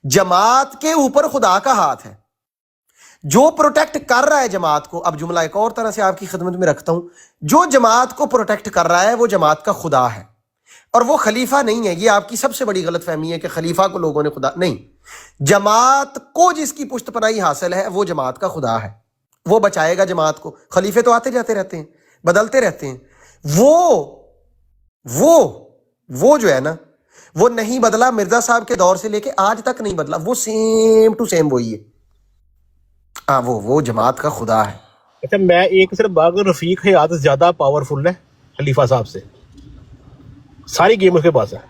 जमात के ऊपर खुदा का हाथ है, जो प्रोटेक्ट कर रहा है जमात को। अब जुमला एक और तरह से आपकी खिदमत में रखता हूं, जो जमात को प्रोटेक्ट कर रहा है वो जमात का खुदा है, और वो खलीफा नहीं है। ये आपकी सबसे बड़ी गलतफहमी है कि खलीफा को लोगों ने खुदा नहीं, जमात को जिसकी पुश्तपनाही हासिल है वो जमात का खुदा है, वो बचाएगा जमात को। खलीफे तो आते जाते रहते हैं, बदलते रहते हैं। वो जो है ना, वो नहीं बदला, मिर्जा साहब के दौर से लेके आज तक नहीं बदला, वो सेम टू सेम वही है। हाँ, वो जमात का खुदा है। अच्छा, मैं एक सिर्फ बाग रफीक हयात ज्यादा पावरफुल है खलीफा साहब से, सारी गेम उसके पास है।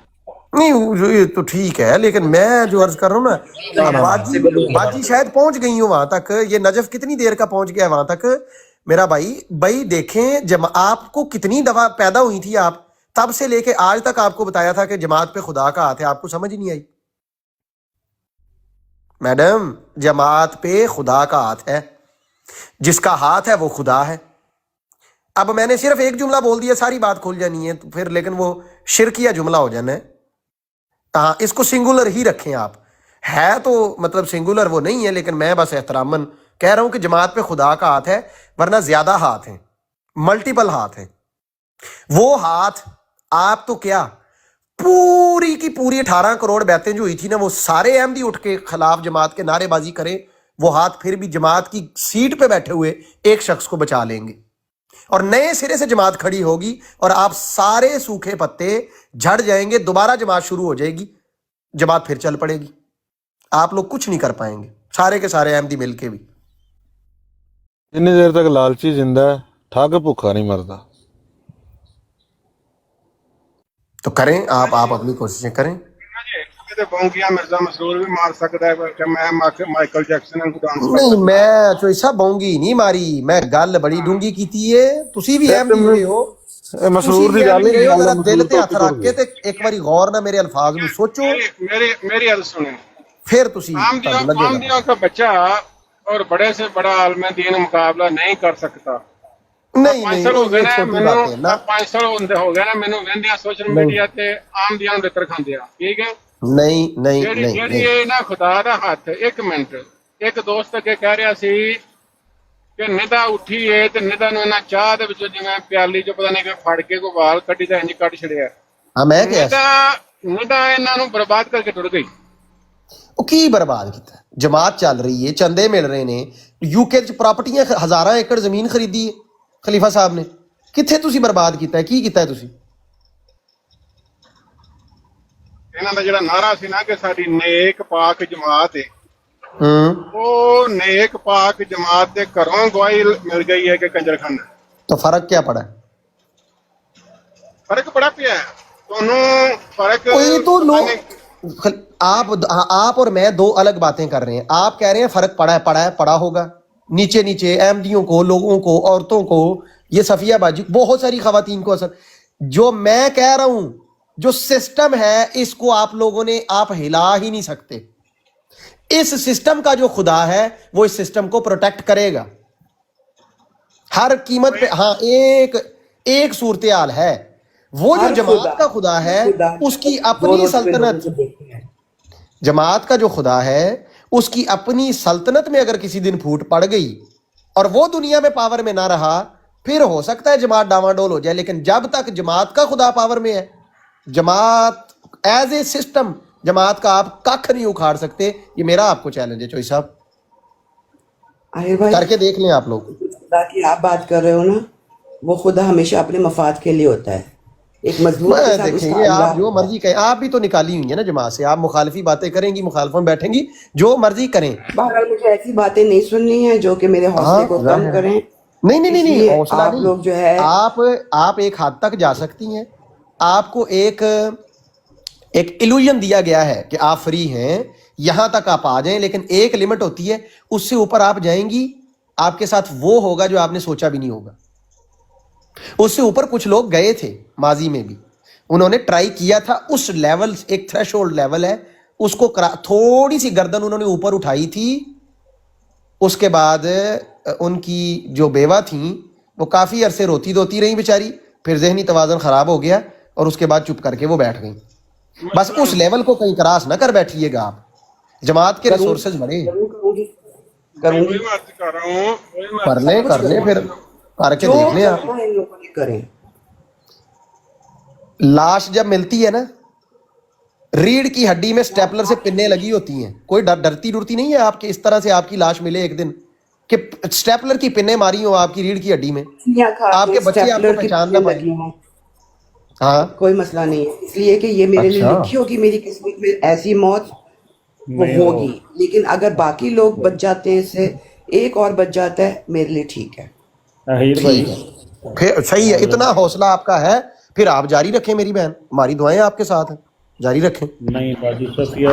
नहीं ये तो ठीक है, लेकिन मैं जो अर्ज कर रहा हूँ ना, बाजी शायद पहुंच गई हूँ वहां तक। ये नजफ कितनी देर का पहुंच गया वहां तक मेरा भाई देखें, जब आपको कितनी दफा पैदा हुई थी, आप तब से लेके आज तक आपको बताया था कि जमात पे खुदा का हाथ है, आपको समझ ही नहीं आई। मैडम, जमात पे खुदा का हाथ है, जिसका हाथ है वो खुदा है। अब मैंने सिर्फ एक जुमला बोल दिया, सारी बात खुल जानी है तो फिर, लेकिन वो शिरकिया जुमला हो जाना है। हाँ, इसको सिंगुलर ही रखें आप, है तो मतलब सिंगुलर वो नहीं है, लेकिन मैं बस एहतरामन कह रहा हूं कि जमात पे खुदा का हाथ है, वरना ज्यादा हाथ है, मल्टीपल हाथ है। वो हाथ आप तो क्या, पूरी की पूरी 18 करोड़ बैतें जो हुई थी ना, वो सारे अहमदी उठ के खिलाफ जमात के नारेबाजी करें, वो हाथ फिर भी जमात की सीट पे बैठे हुए एक शख्स को बचा लेंगे, और नए सिरे से जमात खड़ी होगी, और आप सारे सूखे पत्ते झड़ जाएंगे, दोबारा जमात शुरू हो जाएगी, जमात फिर चल पड़ेगी। आप लोग कुछ नहीं कर पाएंगे, सारे के सारे अहमदी मिलके भी। जितनी देर तक लालची जिंदा है, ठग भूखा नहीं मरता। तो करें, आप अपनी कोशिशें करें। मिर्जा मसरूर भी मार सकता है कि मैं माइकल जैक्सन नहीं, मैं चोइसा बाऊंगी नहीं मारी, मैं गल बड़ी डूंगी कीती है। तुसी भी अहमदी हुए हो, मसरूर दी गल ही जरा दिल ते हथ रख के ते एक बारी गौर ना मेरे अल्फाज में सोचो, मेरी हल सुने। फिर तुसी आमदियों का बच्चा और बड़े से बड़ा आलम दीन मुकाबला नहीं कर सकता। नहीं 5 साल हो गए ना छोटी मैनू, बात है ना। 5 साल हो गए ना मैनू वेंदिया सोशल मीडिया ते आमदियां दे तर खांदिया, ठीक है। नहीं ਜਿਹੜੀ ਇਹ ਨਾ ਖੁਦਾ ਦਾ ਹੱਥ, ਇੱਕ ਮਿੰਟ, ਇੱਕ ਦੋਸਤ ਅੱਗੇ ਕਹਿ ਰਿਹਾ ਸੀ ਕਿ ਨਿਦਾ ਉੱਠੀ ਏ ਤੇ ਨਿਦਾ ਨੂੰ ਇਹਨਾਂ ਚਾਹ ਦੇ ਵਿੱਚੋਂ ਜਿਵੇਂ ਪਿਆਲੀ ਚੋਂ ਪਤਾ ਨਹੀਂ ਕਿ ਫੜ ਕੇ ਕੋਈ ਵਾਲ ਕੱਢੀ ਤਾਂ ਇੰਜ ਕੱਢ ਛੜਿਆ। हाँ, मैं क्या ਨਿਦਾ ਇਹਨਾਂ ਨੂੰ ਬਰਬਾਦ ਕਰਕੇ ਟੁਰ ਗਈ। ਉਹ ਕੀ ਬਰਬਾਦ ਕੀਤਾ? ਜਮਾਤ ਚੱਲ ਰਹੀ ਹੈ, ਚੰਦੇ ਮਿਲ ਰਹੇ ਨੇ, यूके ਚ ਪ੍ਰਾਪਰਟੀਆਂ ਹਜ਼ਾਰਾਂ ਏਕੜ ਜ਼ਮੀਨ ਖਰੀਦੀ ਹੈ ਖਲੀਫਾ ਸਾਹਿਬ ਨੇ, ਕਿੱਥੇ ਤੁਸੀਂ ਬਰਬਾਦ ਕੀਤਾ ਹੈ? ਕੀ ਕੀਤਾ ਹੈ ਤੁਸੀਂ? ਇਹਨਾਂ ਦਾ ਜਿਹੜਾ ਨਾਰਾ ਸੀ ਨਾ ਕਿ ਸਾਡੀ ਨੇਕ ਪਾਕ ਜਮਾਤ ਹੈ, ਉਹ ਨੇਕ ਪਾਕ ਜਮਾਤ ਦੇ ਘਰੋਂ ਗਵਾਹੀ ਮਿਲ ਗਈ है कि कंजरखाना। तो फर्क क्या पड़ा? फर्क बड़ा पिया है दोनों, फर्क कोई तो लोग, आप और मैं दो अलग बातें कर रहे हैं। आप कह रहे हैं फर्क पड़ा होगा, नीचे नीचे अहमदियों को, लोगों को, औरतों को, ये सफिया बाजी, बहुत सारी खवातीन को असर। जो मैं कह रहा हूं, जो सिस्टम है, इसको आप लोगों ने, आप हिला ही नहीं सकते। इस सिस्टम का जो खुदा है वो इस सिस्टम को प्रोटेक्ट करेगा हर कीमत पे। हाँ, एक सूरत हाल है, वो जो जमात का खुदा है उसकी अपनी सल्तनत, जमात का जो खुदा है उसकी अपनी सल्तनत में अगर किसी दिन फूट पड़ गई और वो दुनिया में पावर में ना रहा, फिर हो सकता है जमात डावाडोल हो जाए, लेकिन जब तक जमात का खुदा पावर में है, जमात एज ए सिस्टम, जमात का आप कख नहीं उखाड़ सकते। ये मेरा आपको चैलेंज है, चोई साहब, करके देख लें आप लोग। खुदा की आप बात कर रहे हो ना, वो खुदा हमेशा अपने मफाद के लिए होता है। एक मजबूत देखिए, आप जो मर्जी कहें, आप भी तो निकाली हुई है ना जमात से, आप मुखालफी बातें करेंगी, मुखालफों में बैठेंगी, जो मर्जी करें। बहरहाल मुझे ऐसी बातें नहीं सुननी है जो कि मेरे हौसले को कम करें। नहीं, हौसला आप लोग जो है, आप एक हद तक जा सकती हैं। आपको एक इल्यूजन दिया गया है कि आप फ्री हैं, यहां तक आप आ जाएं, लेकिन एक लिमिट होती है, उससे ऊपर आप जाएंगी, आपके साथ वो होगा जो आपने सोचा भी नहीं होगा। उससे ऊपर कुछ लोग गए थे माजी में भी, उन्होंने ट्राई किया था उस लेवल, एक थ्रेशोल्ड लेवल है, उसको थोड़ी सी गर्दन उन्होंने ऊपर उठाई थी। उसके बाद उनकी जो बेवा थी वो काफी अरसे रोती रही बेचारी, फिर जहनी तवाज़ुन खराब हो गया और उसके बाद चुप करके वो बैठ गई। बस उस लेवल को कहीं क्रॉस ना कर बैठिएगा आप, जमात के करूँ रिसोर्सेज बढ़े। करूँगी वही बात कर रहा हूँ, वही बात। कर ले फिर करके जो देख ले आप। करना है इन लोगों ने करें। लाश जब मिलती है ना, रीढ़ की हड्डी में स्टेपलर से पिन्ने लगी होती हैं, कोई डरती डुरती नहीं है आपके इस तरह से आपकी लाश मिले एक दिन कि स्टेपलर की पिन्ने मारी हो आपकी रीढ़ की हड्डी में, सुइयां खा के आपके बच्चे स्टेपलर आपको की पहचान ना पिन पाए। लगी हों, हाँ कोई मसला नहीं है, इसलिए कि ये मेरे लिए अच्छा। लिखी होगी, मेरी किस्मत में ऐसी मौत वो होगी। लेकिन अगर बाकी लोग बच जाते हैं, इससे एक और बच जाता है, मेरे लिए ठीक है। ठीक है, फिर सही है, इतना हौसला आपका है, फिर आप जारी रखें मेरी बहन, हमारी दुआएं आपके साथ हैं, जारी रखें। नहीं बाजी सफिया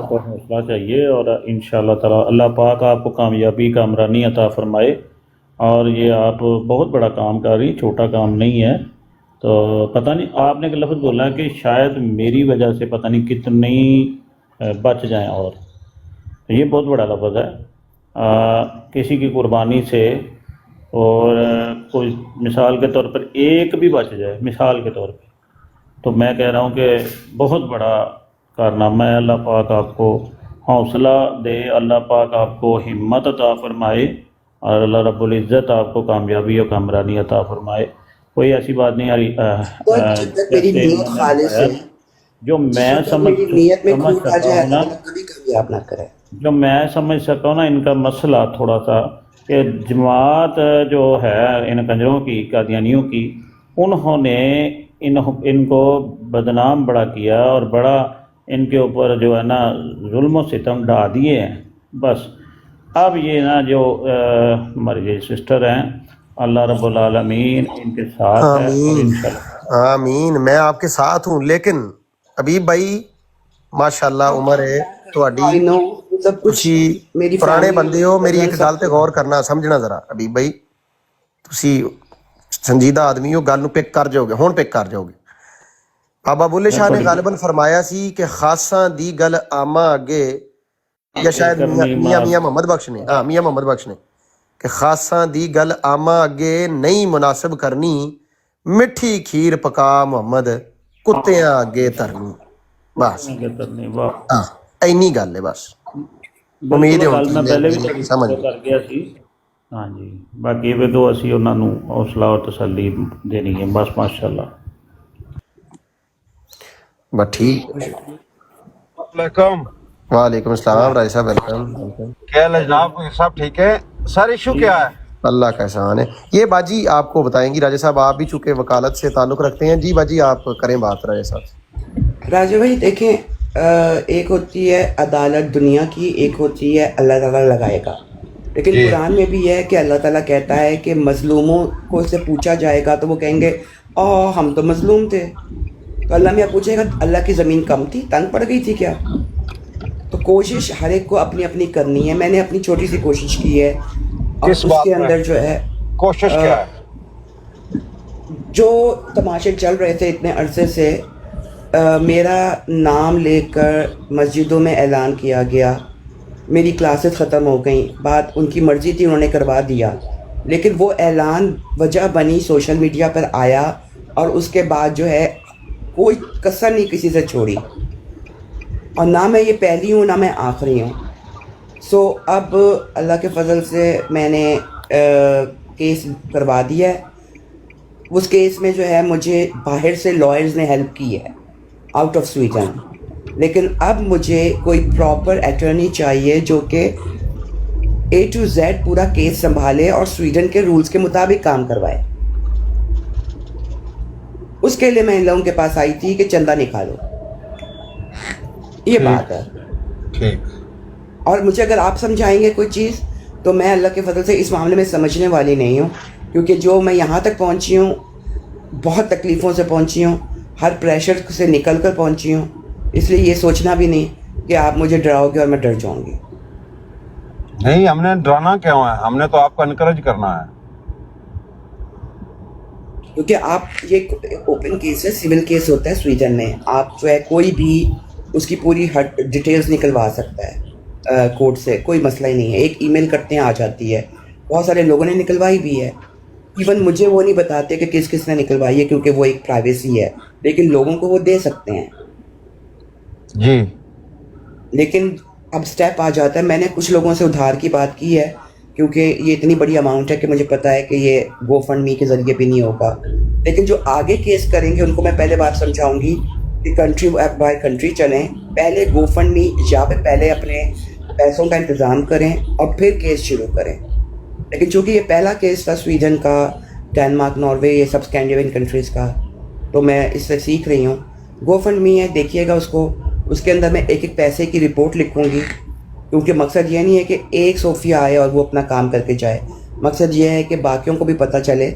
को हौसला चाहिए और इंशाल्लाह ताला अल्लाह पाक आपको कामयाबी कामरानी अता फरमाए। और ये आप बहुत बड़ा काम कर रही, छोटा काम नहीं है। तो पता नहीं आपने एक लफ्ज़ बोला कि शायद मेरी वजह से पता नहीं कितनी बच जाएं, और तो ये बहुत बड़ा लफ्ज़ है। किसी की कुर्बानी से और कोई मिसाल के तौर पर एक भी बच जाए, मिसाल के तौर पे, तो मैं कह रहा हूँ कि बहुत बड़ा कारनामा है। अल्लाह पाक आपको हौसला दे, अल्लाह पाक आपको हिम्मत अता फरमाए और अल्लाह रब्बुल इज़्ज़त आपको कामयाबी और कामरानी अता फरमाए। कोई ऐसी बात नहीं आ रही। और जब तक मेरी नीयत खालिस है, जो मैं समझ मेरी नीयत में समझ खून आ सका जाए, हूँ ना, अल्लाह कभी कामयाब ना करे। जो मैं समझ सका हूँ ना, इनका मसला थोड़ा सा कि जमात जो है इन कंजरों की, कादियानियों की, उन्होंने इनको बदनाम बड़ा किया और बड़ा इनके ऊपर जो है ना जुल्म और सितम ढा दिए हैं। बस अब ये ना जो हमारे ये सिस्टर हैं, अल्लाह रब्बुल आलमीन इनके साथ है और आमीन इंशाल्लाह। आमीन, मैं आपके साथ हूँ। लेकिन अबीब भाई माशाल्लाह उम्र है I ਤੁਹਾਡੀ, know, सब कुछ ਤੁਸੀਂ मेरी ਪੁਰਾਣੇ family, ਬੰਦੇ ਹੋ, ਮੇਰੀ ਇੱਕ सब ਗੱਲ ਤੇ ਗੌਰ ਕਰਨਾ, ਸਮਝਣਾ ਜ਼ਰਾ ਅਬੀਬ ਭਾਈ, ਤੁਸੀਂ ਸੰਜੀਦਾ ਆਦਮੀ ਹੋ, ਗੱਲ ਨੂੰ ਪਿਕ ਕਰ ਜਾਓਗੇ, ਹੁਣ ਪਿਕ ਕਰ ਜਾਓਗੇ। ਬਾਬਾ ਬੁੱਲੇ ਸ਼ਾਹ ਨੇ ਗਾਲਬਨ ਫਰਮਾਇਆ ਸੀ ਕਿ ਖਾਸਾਂ ਦੀ ਗੱਲ ਆਮਾ ਅੱਗੇ, ਜਾਂ ਸ਼ਾਇਦ ਮੀਆਂ ਮੁਹੰਮਦ ਬਖਸ਼ ਨੇ, ਹਾਂ ਮੀਆਂ ਮੁਹੰਮਦ ਬਖਸ਼ ਨੇ, ਕਿ ਖਾਸਾਂ ਦੀ ਗੱਲ ਆਮਾ ਅੱਗੇ ਨਹੀਂ ਮੁਨਾਸਿਬ ਕਰਨੀ, ਮਿੱਠੀ ਖੀਰ ਪਕਾ ਮੁਹੰਮਦ ਕੁੱਤਿਆਂ ਅੱਗੇ ਧਰਨੀ। ਬਸ ਹਾਂ ਇੰਨੀ ਗੱਲ ਹੈ, ਬਸ ਉਮੀਦ ਹੈ ਗੱਲ ਮੈਂ ਪਹਿਲੇ ਵੀ ਸਮਝ ਕਰ ਗਿਆ ਸੀ। हाँ जी, बाकी ये तो असी उन्होंने हौसला और तसल्ली देनी है बस, माशाल्लाह। बस ठीक। वालेकुम। वालेकुम अस्सलाम राय साहब, वेलकम। क्या हाल है जनाब, सब ठीक है? सर इशू क्या है? अल्लाह का एहसान है। ये बाजी आपको बताएंगी राजा साहब, आप भी चूंकि वकालत से ताल्लुक रखते हैं। जी बाजी आप करें बात राजा साहब। राजा भाई देखें, एक होती है अदालत दुनिया की, एक होती है अल्लाह ताला लगाएगा। लेकिन कुरान में भी है कि अल्लाह ताला कहता है कि मजलूमों को से पूछा जाएगा तो वो कहेंगे हम तो मजलूम थे। तो अल्लाह में पूछेगा अल्लाह की ज़मीन कम थी, तंग पड़ गई थी क्या? तो कोशिश हर एक को अपनी अपनी करनी है। मैंने अपनी छोटी सी कोशिश की है और उसके अंदर जो है कोशिश क्या है? जो तमाशे चल रहे थे इतने अरसे से, मेरा नाम लेकर मस्जिदों में ऐलान किया गया, मेरी क्लासेस ख़त्म हो गई। बात उनकी मर्ज़ी थी, उन्होंने करवा दिया, लेकिन वो ऐलान वजह बनी, सोशल मीडिया पर आया और उसके बाद जो है कोई कसर नहीं किसी से छोड़ी। और ना मैं ये पहली हूँ ना मैं आखिरी हूँ। सो अब अल्लाह के फजल से मैंने केस करवा दिया है। उस केस में जो है मुझे बाहर से लॉयर्स ने हेल्प की है, आउट ऑफ स्वीडन। लेकिन अब मुझे कोई प्रॉपर अटर्नी चाहिए जो कि A to Z पूरा केस संभाले और स्वीडन के रूल्स के मुताबिक काम करवाए। उसके लिए मैं इन लोगों के पास आई थी कि चंदा निकालो, ये बात है। ठीक। और मुझे अगर आप समझाएंगे कोई चीज़ तो मैं अल्लाह के फजल से इस मामले में समझने वाली नहीं हूँ, क्योंकि जो मैं यहाँ तक पहुँची हूँ बहुत तकलीफ़ों से पहुँची हूँ, हर प्रेशर से निकल कर पहुँची हूँ। इसलिए ये सोचना भी नहीं कि आप मुझे डराओगे और मैं डर जाऊंगी। नहीं, हमने डराना क्यों है, हमने तो आपको एनकरेज करना है। क्योंकि आप ये ओपन केस है, सिविल केस होता है स्वीडन में। आप जो है कोई भी उसकी पूरी डिटेल्स निकलवा सकता है कोर्ट से, कोई मसला ही नहीं है। एक ईमेल करते हैं आ जाती है। बहुत सारे लोगों ने निकलवाई भी है। इवन मुझे वो नहीं बताते कि किस किस ने निकलवाई है, क्योंकि वो एक प्राइवेसी है, लेकिन लोगों को वो दे सकते हैं। जी। लेकिन अब स्टेप आ जाता है। मैंने कुछ लोगों से उधार की बात की है, क्योंकि ये इतनी बड़ी अमाउंट है कि मुझे पता है कि ये गोफंडमी के ज़रिए भी नहीं होगा। लेकिन जो आगे केस करेंगे उनको मैं पहले बात समझाऊंगी कि कंट्री बाय कंट्री चलें, पहले गोफंडमी या फिर पहले अपने पैसों का इंतज़ाम करें और फिर केस शुरू करें। लेकिन चूँकि ये पहला केस था स्वीडन का, डेनमार्क, नॉर्वे, ये सब स्कैंडिनेवियन कंट्रीज़ का, तो मैं इससे सीख रही हूँ। गोफंडमी है, देखिएगा उसको, उसके अंदर मैं एक एक पैसे की रिपोर्ट लिखूँगी, क्योंकि मकसद ये नहीं है कि एक सोफिया आए और वो अपना काम करके जाए। मकसद ये है कि बाकियों को भी पता चले,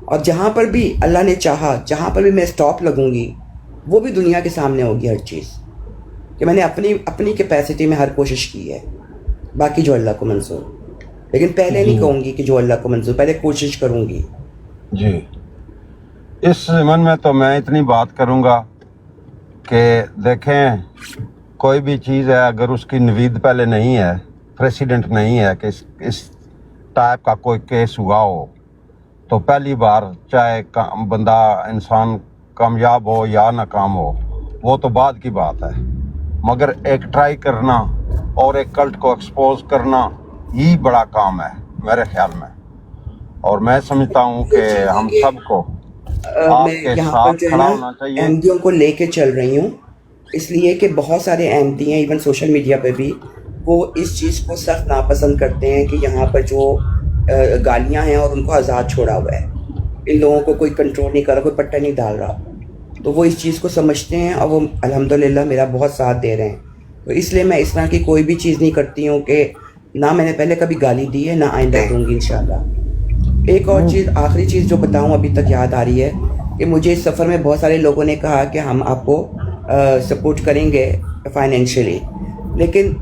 और जहाँ पर भी अल्लाह ने चाहा, जहाँ पर भी मैं स्टॉप लगूँगी, वो भी दुनिया के सामने होगी हर चीज़, कि मैंने अपनी अपनी कैपेसिटी में हर कोशिश की है, बाकी जो अल्लाह को मंजूर। लेकिन पहले नहीं कहूँगी कि जो अल्लाह को मंजूर, पहले कोशिश करूँगी। जी, इस ज़मन में तो मैं इतनी बात करूँगा कि देखें, कोई भी चीज़ है अगर उसकी नवीद पहले नहीं है, प्रेसिडेंट नहीं है कि इस टाइप का कोई केस हुआ हो, तो पहली बार चाहे बंदा इंसान कामयाब हो या नाकाम हो, वो तो बाद की बात है। मगर एक ट्राई करना और एक कल्ट को एक्सपोज करना ही बड़ा काम है मेरे ख्याल में। और मैं समझता हूँ कि हम सबको मैं आपके यहाँ पर साथ जो है खड़ा ना होना चाहिए। अहमदियों को लेके चल रही हूँ, इसलिए कि बहुत सारे अहमदी हैं, इवन सोशल मीडिया पे भी, वो इस चीज़ को सख्त नापसंद करते हैं कि यहाँ पर जो गालियाँ हैं और उनको आज़ाद छोड़ा हुआ है, इन लोगों को कोई कंट्रोल नहीं कर रहा, कोई पट्टा नहीं डाल रहा, तो वो इस चीज़ को समझते हैं और वो अल्हम्दुलिल्लाह मेरा बहुत साथ दे रहे हैं। तो इसलिए मैं इस तरह की कोई भी चीज़ नहीं करती हूँ कि ना मैंने पहले कभी गाली दी है, ना आइंदा दूँगी इंशाल्लाह। एक और चीज़, आखिरी चीज़ जो बताऊँ अभी तक याद आ रही है, कि मुझे इस सफ़र में बहुत सारे लोगों ने कहा कि हम आपको सपोर्ट करेंगे फाइनेंशियली, लेकिन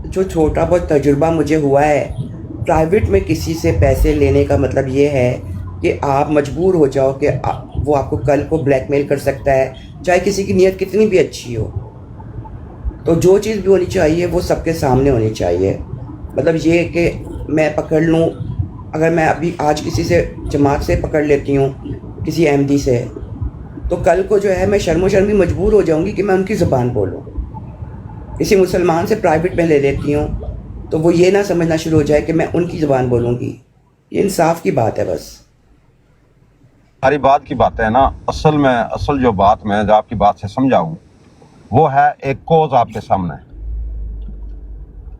जो छोटा बहुत तजुर्बा मुझे हुआ है, प्राइवेट में किसी से पैसे लेने का मतलब ये है कि आप मजबूर हो जाओ कि वो आपको कल को ब्लैकमेल कर सकता है, चाहे किसी की नीयत कितनी भी अच्छी हो। तो जो चीज़ भी होनी चाहिए वो सबके सामने होनी चाहिए। मतलब ये कि मैं पकड़ लूँ, अगर मैं अभी आज किसी से जमात से पकड़ लेती हूँ, किसी अहमदी से, तो कल को जो है मैं शर्मो-शर्मी मजबूर हो जाऊँगी कि मैं उनकी ज़ुबान बोलूँ। किसी मुसलमान से प्राइवेट में ले लेती हूँ, तो वो ये ना समझना शुरू हो जाए कि मैं उनकी ज़ुबान बोलूँगी। ये इंसाफ की बात है बस। सारी बात की बात है ना, असल जो बात मैं जो आपकी बात से समझाऊँ, वो है एक कोज आपके सामने।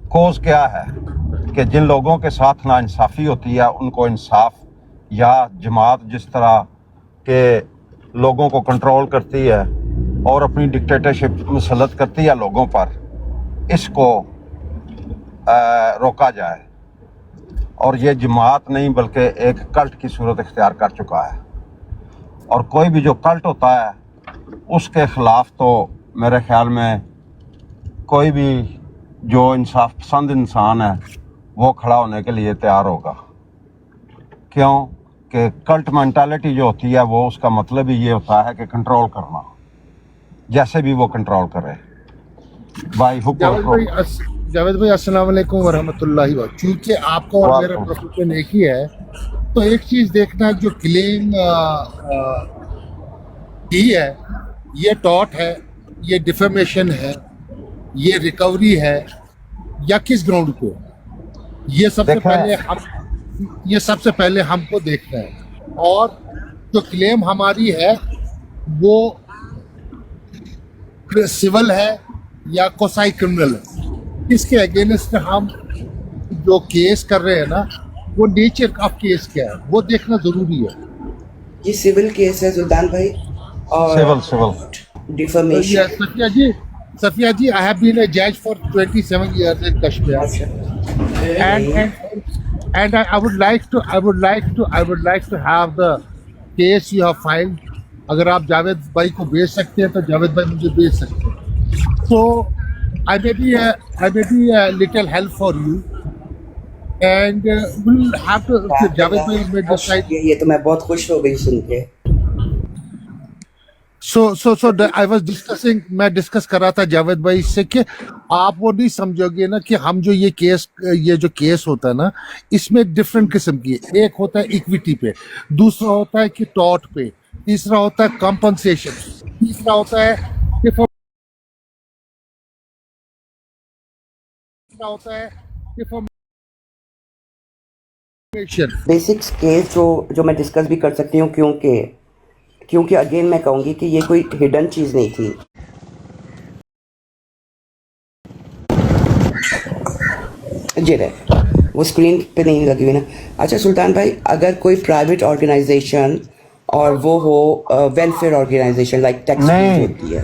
कोज क्या है कि जिन लोगों के साथ नाइंसाफ़ी होती है उनको इंसाफ, या जमात जिस तरह के लोगों को कंट्रोल करती है और अपनी डिक्टेटरशिप मुसल्लत करती है लोगों पर, इसको रोका जाए। और ये जमात नहीं बल्कि एक कल्ट की सूरत इख्तियार कर चुका है, और कोई भी जो कल्ट होता है उसके ख़िलाफ़ तो मेरे ख्याल में कोई भी जो इंसाफ पसंद इंसान है वो खड़ा होने के लिए तैयार होगा। क्यों कि कल्ट मेंटालिटी जो होती है वो उसका मतलब ही ये होता है कि कंट्रोल करना, जैसे भी वो कंट्रोल करे भाई हुक्म। जावेद भाई अस्सलाम वालेकुम वरहमतुल्लाहि व चूँकि आपका और मेरा प्रोफेशन एक ही है, तो एक चीज़ देखना, जो क्लेम की है, ये टॉट है, ये डिफेमेशन है, ये रिकवरी है, या किस ग्राउंड पे, ये सबसे पहले हमको देखना है। और जो क्लेम हमारी है वो सिविल है या कोसाई क्रिमिनल है, इसके अगेंस्ट हम जो केस कर रहे हैं ना, वो नेचर ऑफ केस क्या है वो देखना जरूरी है। ये सिविल केस है सुल्तान भाई, और civil defamation. Safia ji, I have been a judge for 27 years in Kashmir, and I would like to have the case you have filed. अगर आप जावेद भाई को भेज सकते हैं तो जावेद भाई मुझे भेज सकते हैं। So I may be a little help for you, and we'll have to. Javed भाई will decide. ये तो मैं बहुत खुश हो गई सुन के। मैं डिस्कस कर रहा था जावेद भाई से कि आप वो नहीं समझोगे ना कि हम जो ये जो केस होता है ना, इसमें डिफरेंट किस्म की है। एक होता है इक्विटी पे, दूसरा होता है कि टॉट पे, तीसरा होता है कंपनसेशन, तीसरा होता है दूसरा होता है डिफॉर्मेशन। बेसिक्स केस जो मैं डिस्कस भी कर सकती हूँ, क्योंकि अगेन मैं कहूँगी कि ये कोई हिडन चीज़ नहीं थी। जी रहे वो स्क्रीन पे नहीं लगी हुई ना। अच्छा सुल्तान भाई, अगर कोई प्राइवेट ऑर्गेनाइजेशन और वो हो वेलफेयर ऑर्गेनाइजेशन लाइक टैक्स नहीं। होती है,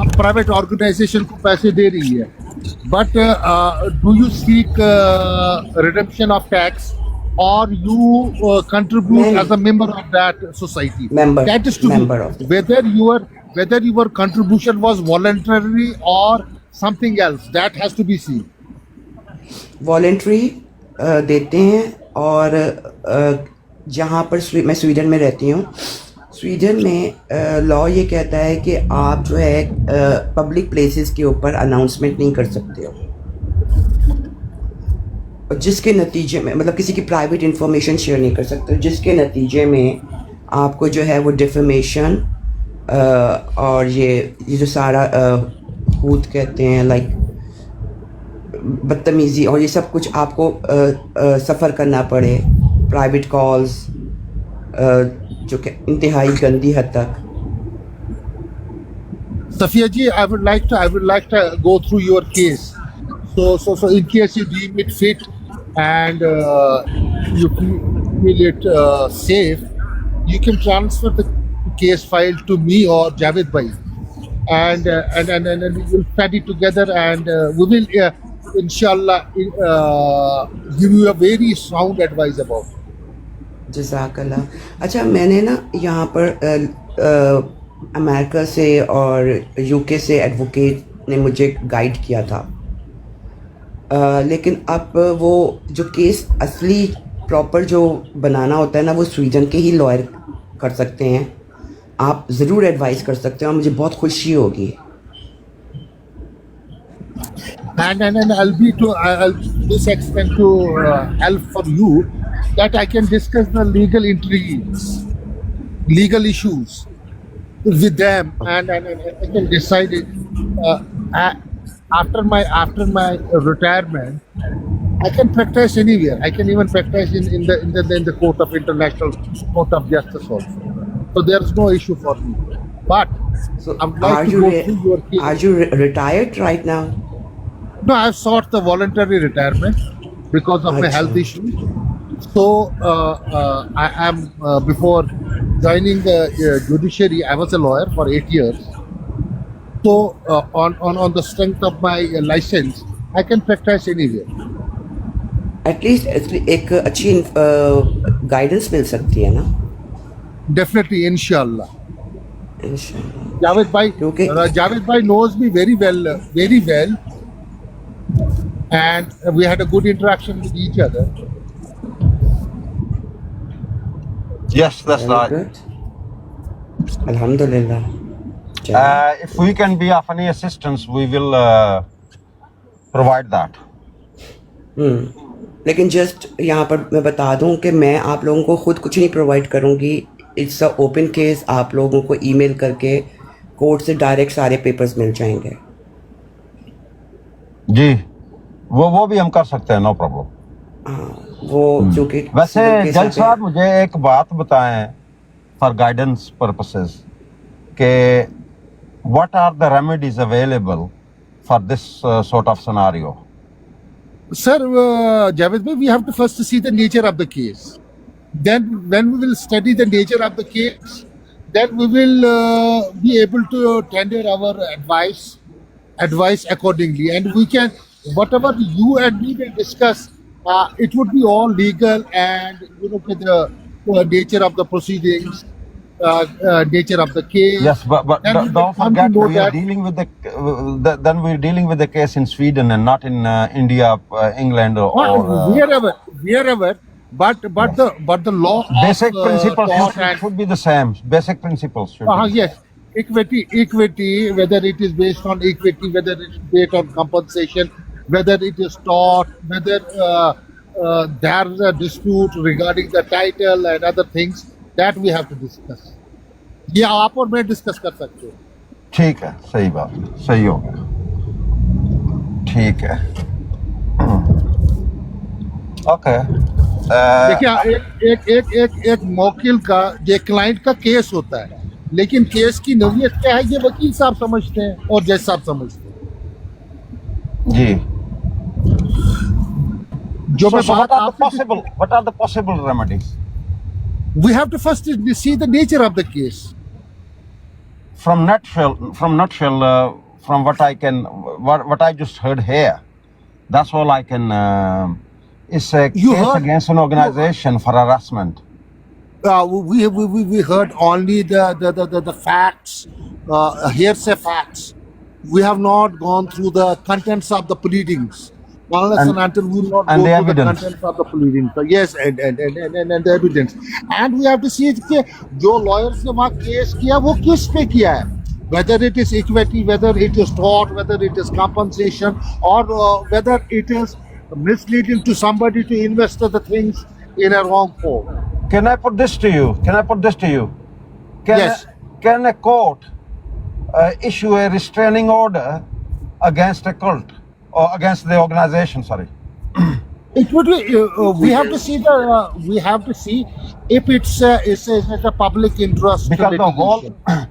आप प्राइवेट ऑर्गेनाइजेशन को पैसे दे रही है, but do you seek redemption of tax और यू कंट्रीब्यूट नहीं। As a member of that society? Member- that is to member of- whether your contribution was voluntary or something else, that has to be seen. Voluntary देते हैं। और जहाँ पर मैं Sweden में रहती हूँ, स्वीडन में लॉ ये कहता है कि आप जो है पब्लिक प्लेसेस के ऊपर अनाउंसमेंट नहीं कर सकते हो, और जिसके नतीजे में मतलब किसी की प्राइवेट इंफॉर्मेशन शेयर नहीं कर सकते हो, जिसके नतीजे में आपको जो है वो डिफेमेशन और ये जो सारा हूत कहते हैं लाइक बदतमीज़ी और ये सब कुछ आपको सफ़र करना पड़े, प्राइवेट कॉल्स जो कि इंतहाई गंदी हद तक। Safiya ji, I would like to go through your case. So in case you deem it fit and you feel it safe, you can transfer the case file to me or Javed bhai, and we will study together, and we will inshallah give you a very sound advice about it. जज़ाकल्लाह। अच्छा, मैंने ना यहाँ पर America से और UK से advocate ने मुझे गाइड किया था, लेकिन अब वो जो केस असली प्रॉपर जो बनाना होता है ना, वो स्वीडन के ही लॉयर कर सकते हैं। आप ज़रूर एडवाइस कर सकते हो और मुझे बहुत खुशी होगी। And I'll to this extent to help for you that I can discuss the legal intrigues, legal issues with them, and I can decide it after my retirement. I can practice anywhere. I can even practice in the court of international court of justice also. So there's no issue for me. But So I would like to go through your case. are you retired right now? No, I've sought the voluntary retirement because of my Achha. health issues. So I am before joining the judiciary, I was a lawyer for 8 years. So on the strength of my license, I can practice anywhere. At least एक अच्छी guidance मिल सकती है ना। Definitely, inshallah. इंशाल्लाह। Javed bhai knows me very well, and we had a good interaction with each other. Yes, that's Very right. good. Alhamdulillah. If we can be of any assistance, we will provide that. लेकिन just यहाँ पर मैं बता दूँ कि मैं आप लोगों को खुद कुछ नहीं प्रोवाइड करूँगी। इट्स अ ओपन केस, आप लोगों को ईमेल करके कोर्ट से डायरेक्ट सारे पेपर्स मिल जाएंगे। जी, वो भी हम कर सकते हैं, नो प्रॉब्लम। हाँ, वो जो कि वैसे civil case जज होते साहब मुझे एक बात बताएं फॉर गाइडेंस पर्पसेस के what are the remedies available for this sort of scenario? Sir, Javed bhai, we have to first see the nature of the case. Then, when we will study the nature of the case, then we will be able to tender our advice accordingly. And we can, whatever you and me will discuss, it would be all legal and the nature of the proceedings, nature of the case. Yes, but Then we will don't come to forget know we are that- dealing with then we're dealing with the case in Sweden and not in India, England or wherever, but the law basic of principles court should be the same. Basic principles should be. yes, equity, whether it is based on equity, whether it is based on compensation, whether it is tort, whether there is a dispute regarding the title and other things that we have to discuss. ये आप और मैं discuss कर सकते हो। ठीक है, सही बात है, सही हो गया, ठीक है, ओके। देखिए, एक मौकिल का, ये क्लाइंट का केस होता है, लेकिन केस की नौयत क्या है ये वकील साहब समझते हैं और जज साहब समझते हैं। जी। जो So, मैं what बात are the आपसे, possible? What are the possible remedies? we have to first see the nature of the case. From nutshell, from what I can, what I just heard here, that's all I can. It's a You case heard- against an organization for harassment. We heard only the facts, hearsay facts. We have not gone through the contents of the pleadings. Unless and until we will not and go the through the evidence. contents of the pleadings. So yes, and the evidence. And we have to see कि जो lawyers ने वहाँ case किया वो किस पे किया है. Whether it is equity, whether it is tort, whether it is compensation, or whether it is misleading to somebody to invest the things in a wrong form. Can I put this to you? Yes. Can a court issue a restraining order against a cult or against the organization? Sorry. It would be. We have to see we have to see if it's a public interest. Because the whole. litigation.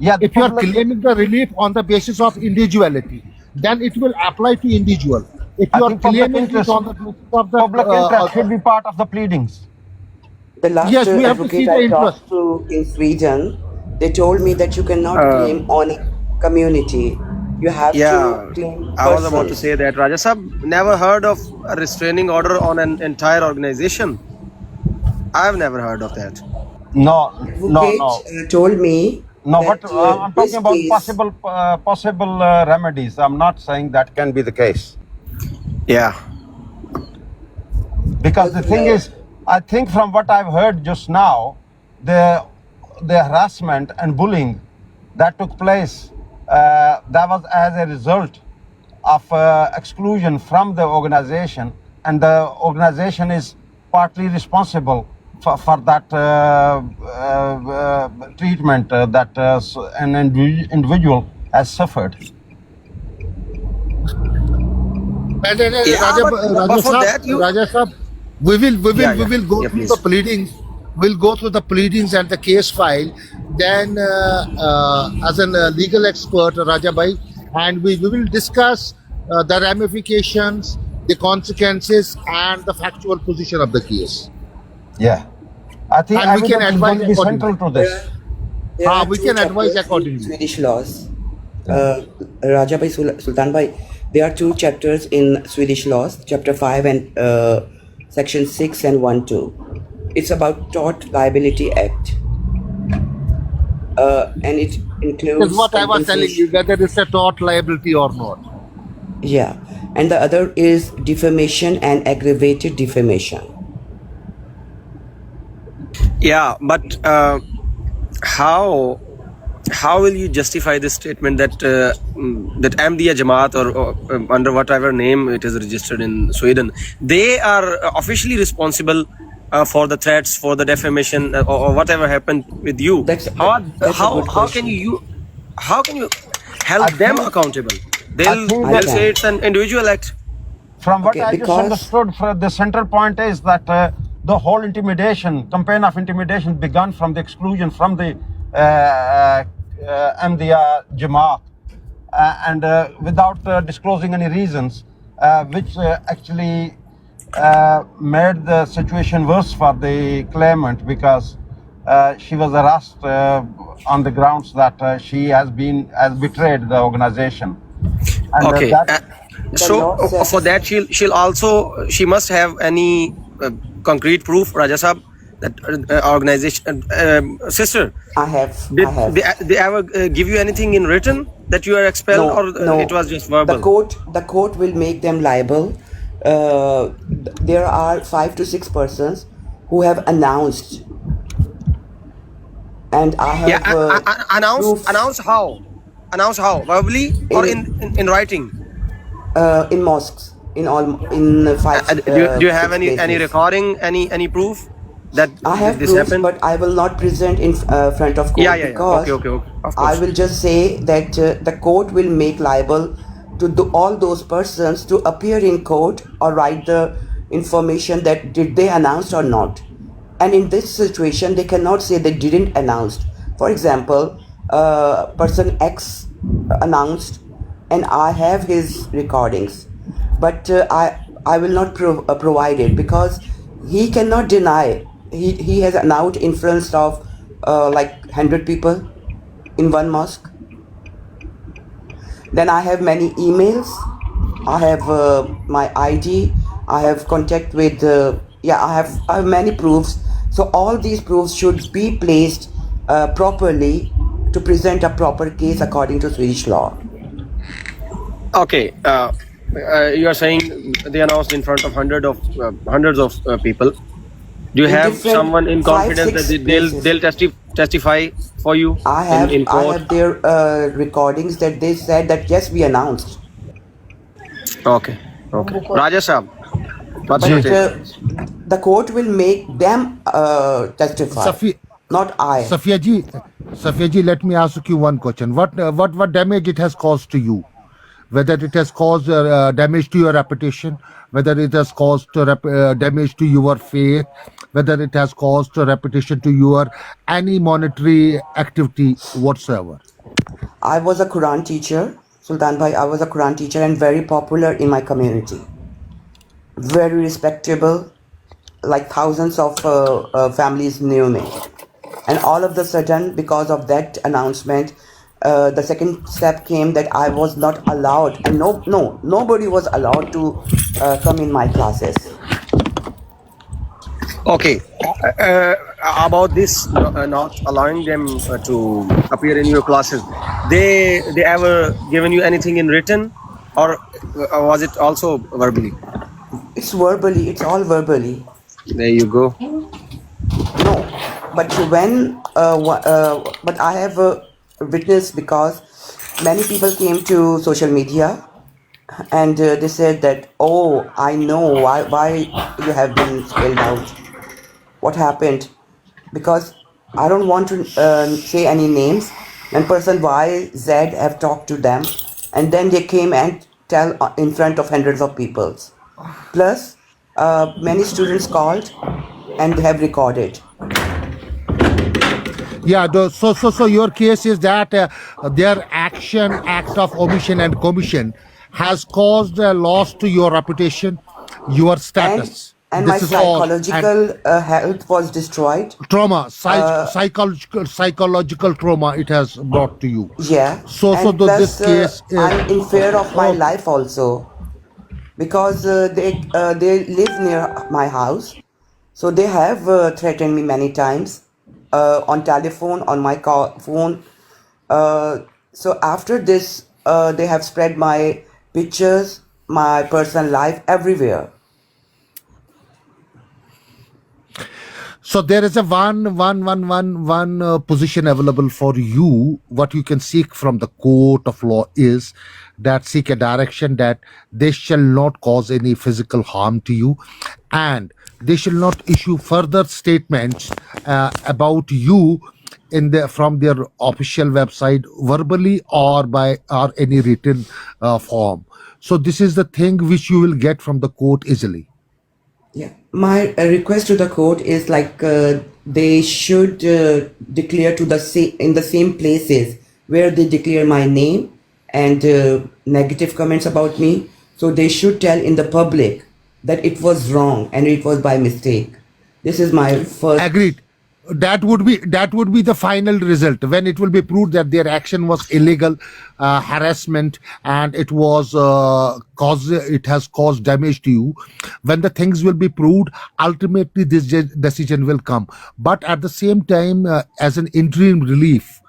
Yeah. If you are public- claiming the relief on the basis of individuality, then it will apply to individual. If I you are think public claiming it interest- on the basis of the public interest should be part of the pleadings. The last Yes, we have to see advocate the I interest. talked to in Sweden, they told me that you cannot claim on a community. You have to claim I was about to person. say that. Raja Sahab, never heard of a restraining order on an entire organization. I've never heard of that. No. Advocate told me No, that, but I'm this talking about case- possible remedies. I'm not saying that can be the case. Yeah. Because the thing is, I think from what I've heard just now, the harassment and bullying that took place, that was as a result of exclusion from the organization, and the organization is partly responsible for that treatment that an individual has suffered. And Yeah, but for that you- Raja Sahab, we will go Yeah, through please. the pleadings. We'll go through the pleadings and the case file. Then, as a legal expert, Raja Bhai, and we will discuss the ramifications, the consequences, and the factual position of the case. Yeah, I think And we can evidence is going to be advise central to this. There are we two can advise chapters in accordingly. Swedish laws. Raja Bhai, Sultan Bhai, there are two chapters in Swedish laws, chapter 5 and section 6 and 1-2. It's about Tort Liability Act. And it includes That's what I was telling you, whether it's a tort liability or not. Yeah, and the other is defamation and aggravated defamation. Yeah, but how will you justify this statement that that Ahmadiyya Jamaat or under whatever name it is registered in Sweden, they are officially responsible for the threats, for the defamation, or whatever happened with you? That's a how good question. can you hold them accountable? They'll think- say it's an individual act. From what Okay, I just because- understood, the central point is that the whole campaign of intimidation began from the exclusion from the Ahmadiyya Jamaat, and without disclosing any reasons, which actually made the situation worse for the claimant, because she was harassed on the grounds that she has betrayed the organization. And, Okay. that- So law says- for that she must have any concrete proof, Raja Sahab, that organization sister. I have. Did they ever give you anything in written that you are expelled, or it was just verbal? The court will make them liable. There are 5 to 6 persons who have announced, and I have proof, Announce how? Verbally or in writing? in mosques in 5. Do you have any places. recording, any proof? that I have this proofs, happened? but I will not present in front of court Yeah. because Okay. Of I course. will just say that the court will make liable to all those persons to appear in court or write the information that did they announced or not. And in this situation, they cannot say they didn't announce. For example, person X announced, and I have his recordings, but I will not provide it because he cannot deny he has announced in front of like 100 people in one mosque. Then I have many emails. I have my ID. I have contact with I have many proofs. So all these proofs should be placed properly to present a proper case according to Swedish law. Okay. You are saying they announced in front of hundreds of people. Do you In have different someone in 5, confidence 6 that places. they'll testify for you in I court? have their recordings that they said that yes, we announced. Okay. Rajesh Saab, what's your But take? the court will make them testify, not I. Safiya ji, let me ask you one question. What damage it has caused to you? Whether it has caused damage to your reputation, whether it has caused damage to your faith, whether it has caused reputation to your any monetary activity whatsoever. I was a Quran teacher, Sultan Bhai. I was a Quran teacher and very popular in my community. Very respectable, like thousands of families knew me. And all of the sudden, because of that announcement, the second step came that I was not allowed, and nobody was allowed to come in my classes. Okay. About this not allowing them to appear in your classes, they ever given you anything in written, or was it also verbally? It's verbally. It's all verbally. There you go. No, but when but I have witnessed because many people came to social media and they said that, oh, I know why you have been spelled out. What happened? Because I don't want to say any names. And person Y, Z have talked to them, and then they came and tell in front of hundreds of people. Plus, many students called and they have recorded. Yeah, so your case is that their act of omission and commission has caused a loss to your reputation, your status. And my This is all. And psychological health was destroyed. trauma, psychological trauma it has brought to you. Yeah. So And this plus, case is I'm in fear of my okay. life also because they live near my house. So they have threatened me many times on telephone, on my phone. So after this, they have spread my pictures, my personal life everywhere. So there is a one position available for you. What you can seek from the court of law is that seek a direction that they shall not cause any physical harm to you, and they shall not issue further statements about you from their official website, verbally or by or any written form. So this is the thing which you will get from the court easily. Yeah, my request to the court is like they should declare to in the same places where they declare my name and negative comments about me. So they should tell in the public that it was wrong and it was by mistake. This is my first. Agreed. That would be the final result when it will be proved that their action was illegal harassment and it was it has caused damage to you. When the things will be proved, ultimately this decision will come. But at the same time, as an interim relief,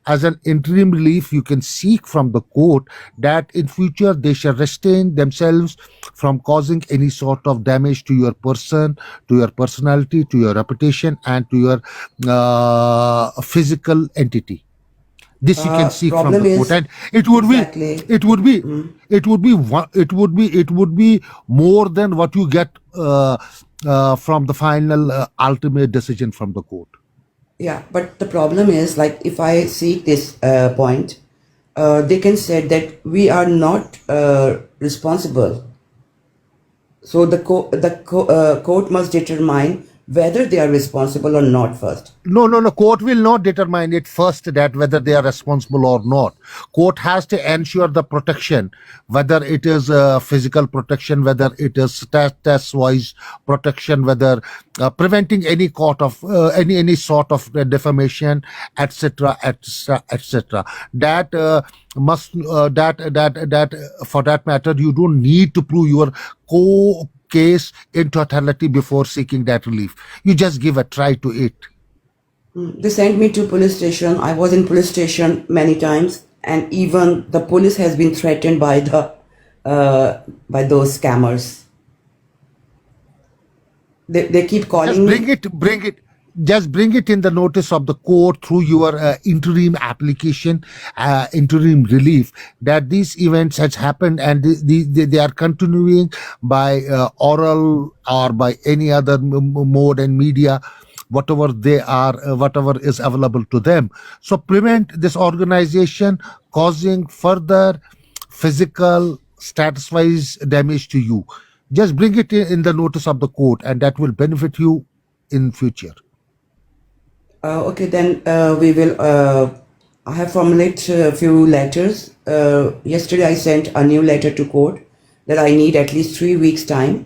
you can seek from the court that in future they shall restrain themselves from causing any sort of damage to your person, to your personality, to your reputation, and to your physical entity. This you can seek from Problem the court, is and it would be more than what you get from the final ultimate decision from the court. Yeah, but the problem is, like, if I seek this point, they can say that we are not responsible. So the court must determine whether they are responsible or not first. No. Court will not determine it first that whether they are responsible or not. Court has to ensure the protection, whether it is physical protection, whether it is status-wise protection, whether preventing any court of any sort of defamation, etc., etc., etc. That must that for that matter, you don't need to prove your case in totality before seeking that relief. You just give a try to it. They sent me to police station. I was in police station many times, and even the police has been threatened by by those scammers. They keep Just calling me. bring it in the notice of the court through your interim application, interim relief, that these events has happened and they are continuing by oral or by any other mode and media, whatever they are, whatever is available to them. So prevent this organization causing further physical status-wise damage to you. Just bring it in the notice of the court, and that will benefit you in future. Okay, then we will. I have formulated a few letters. Yesterday, I sent a new letter to court that I need at least 3 weeks' time.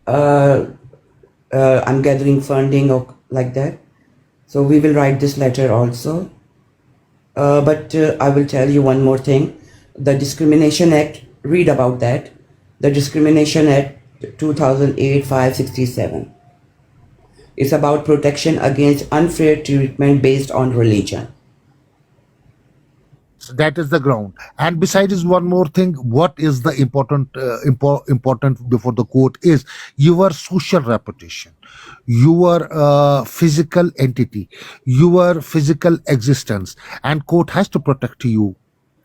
I'm gathering funding or like that. So we will write this letter also. But I will tell you one more thing. The Discrimination Act, read about that. The Discrimination Act 2008-567. It's about protection against unfair treatment based on religion. So that is the ground. And besides, one more thing, what is the important before the court is your social reputation, your physical entity, your physical existence, and court has to protect you.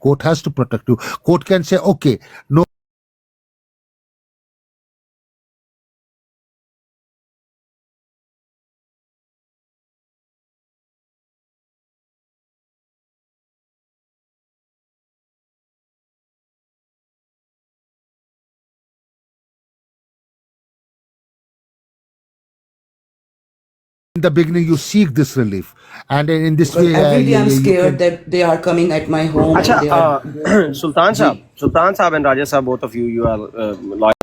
Court has to protect you. Court can say, okay, no. In the beginning, you seek this relief, and in this Because way, every day I'm you scared can. that they are coming at my home and Acha, they are. Ji. Sultan Saab and Raja Saab, both of you, you are lawyers.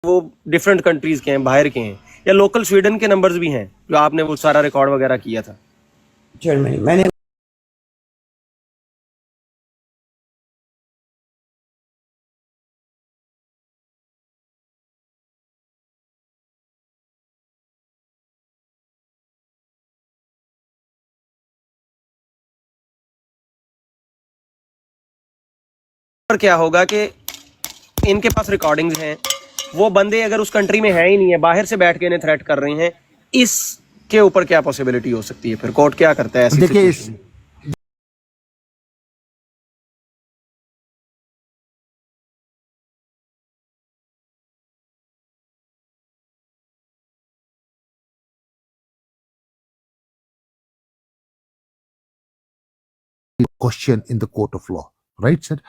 वो different countries के हैं, बाहर के हैं, या local Sweden के numbers भी हैं जो आपने वो सारा रिकॉर्ड वगैरह किया था? Germany. मैंने पर क्या होगा कि इनके पास रिकॉर्डिंग्स हैं, वो बंदे अगर उस कंट्री में है ही नहीं है, बाहर से बैठ के इन्हें थ्रेट कर रहे हैं, इसके ऊपर क्या पॉसिबिलिटी हो सकती है? फिर कोर्ट क्या करता है ऐसी देखिए, सिचुएशन में? Question in the court of law, right sir?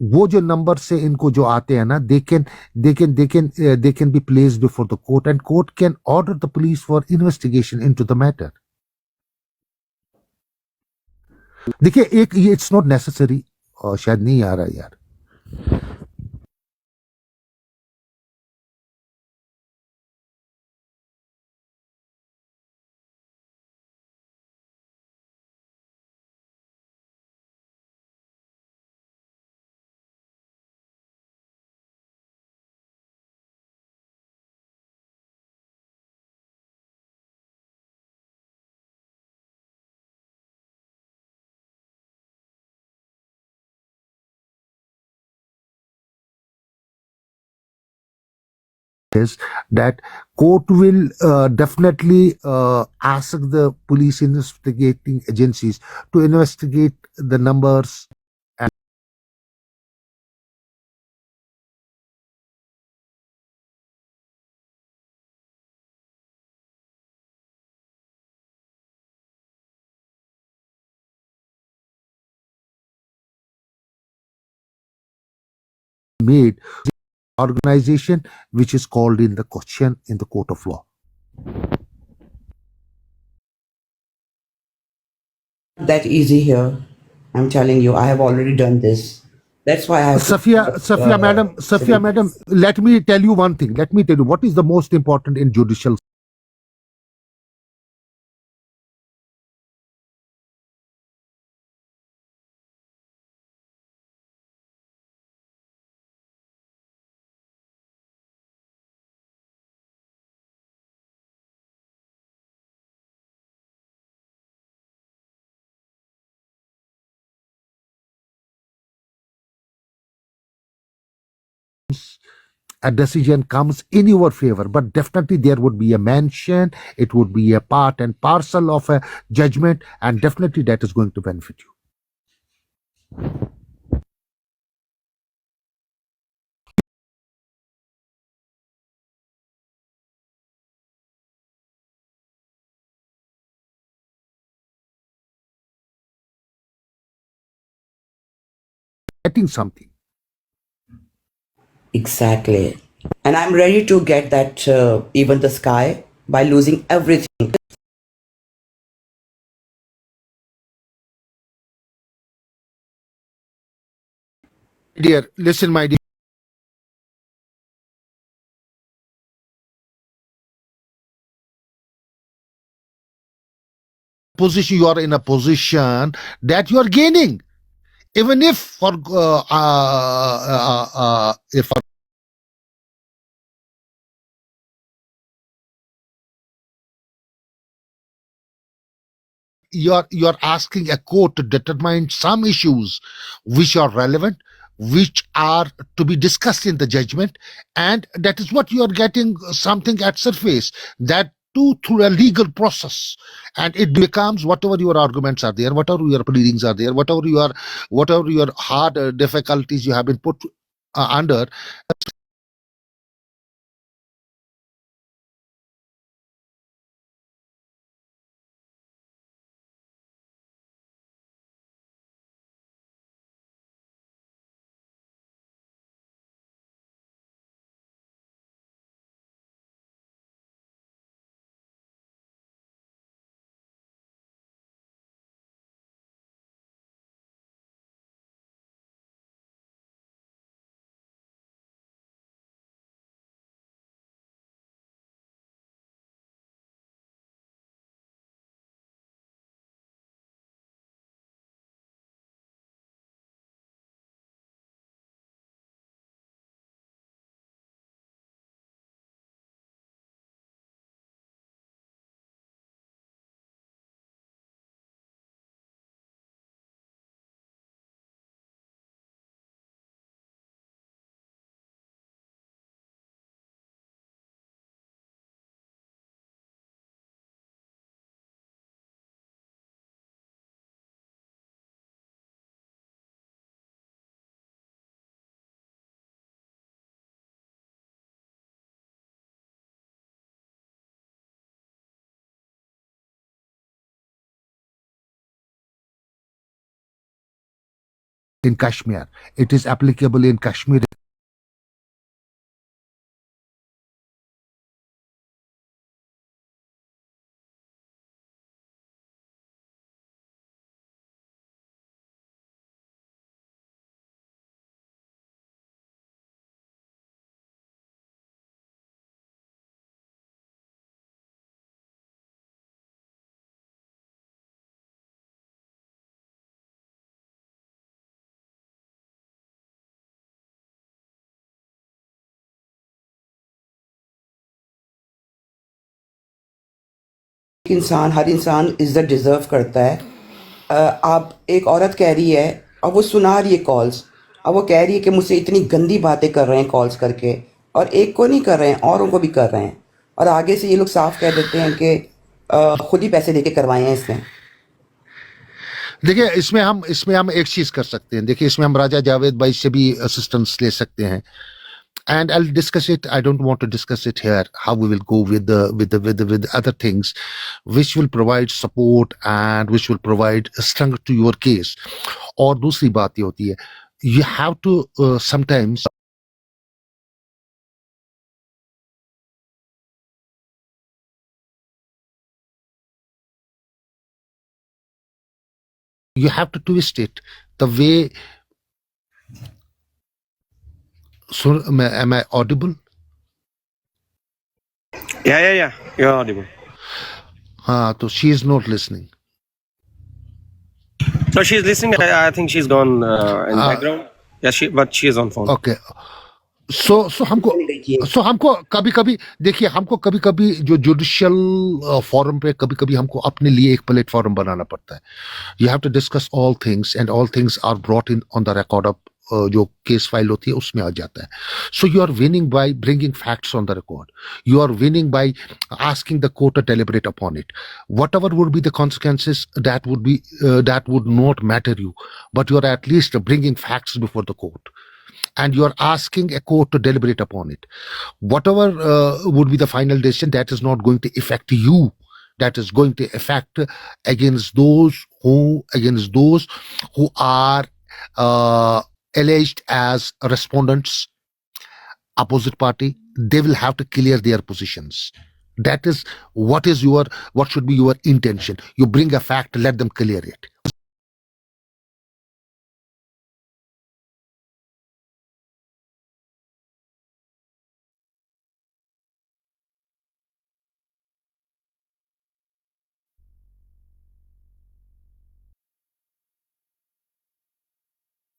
वो जो नंबर से इनको जो आते हैं ना, they can be placed before the court and court can order the police for investigation into the matter. देखिए, एक ये इट्स नॉट नेसेसरी, शायद नहीं आ रहा यार. is that court will definitely ask the police investigating agencies to investigate the numbers and made organization which is called in the question in the court of law. That easy here. I'm telling you, I have already done this. That's why I have. Safia, madam, let me tell you one thing. Let me tell you what is the most important in judicial. A decision comes in your favor, but definitely there would be a mention, it would be a part and parcel of a judgment, and definitely that is going to benefit you. Getting something. Exactly. And I'm ready to get that, even the sky, by losing everything. Dear, listen, my dear. Position, you are in a position that you are gaining, even if for if you're asking a court to determine some issues which are relevant, which are to be discussed in the judgment, and that is what you are getting something at surface, that too through a legal process, and it becomes whatever your arguments are there, whatever your pleadings are there, whatever your hard difficulties you have been put under. In Kashmir, it is applicable in Kashmir. हर इंसान इज्जत deserve करता है। आप एक औरत कह रही है और वो सुना रही है कॉल्स, और वो कह रही है कि मुझसे इतनी गंदी बातें कर रहे हैं कॉल्स करके, और एक को नहीं कर रहे हैं, औरों को भी कर रहे हैं, और आगे से ये लोग साफ कह देते हैं कि खुद ही पैसे देके करवाए हैं इसने। देखिए इसमें हम एक चीज कर सकते हैं। देखिए इसमें हम राजा जावेद भाई से भी असिस्टेंस ले सकते हैं, and I'll discuss it. I don't want to discuss it here. How we will go with the other things, which will provide support and which will provide strength to your case. और दूसरी बात ये होती है, you have to sometimes you have to twist it the way. So am I audible? Yeah. You're audible. So she is not listening. No, she's listening. I think she's gone in the background. Yeah, but she is on phone. Okay. So हमको कभी-कभी देखिए, हमको कभी-कभी जो judicial forum पे कभी-कभी हमको अपने लिए एक प्लेटफॉर्म बनाना पड़ता है. You have to discuss all things and all things are brought in on the record of जो केस फाइल होती है उसमें आ जाता है. So you are winning by bringing facts on the record. You are winning by asking the court to deliberate upon it. Whatever would be the consequences, that would not matter you, but you are at least bringing facts before the court. And you are asking a court to deliberate upon it. Whatever would be the final decision, that is not going to affect you. That is going to affect against those who are alleged as respondents, opposite party. They will have to clear their positions. That is what should be your intention. You bring a fact, let them clear it.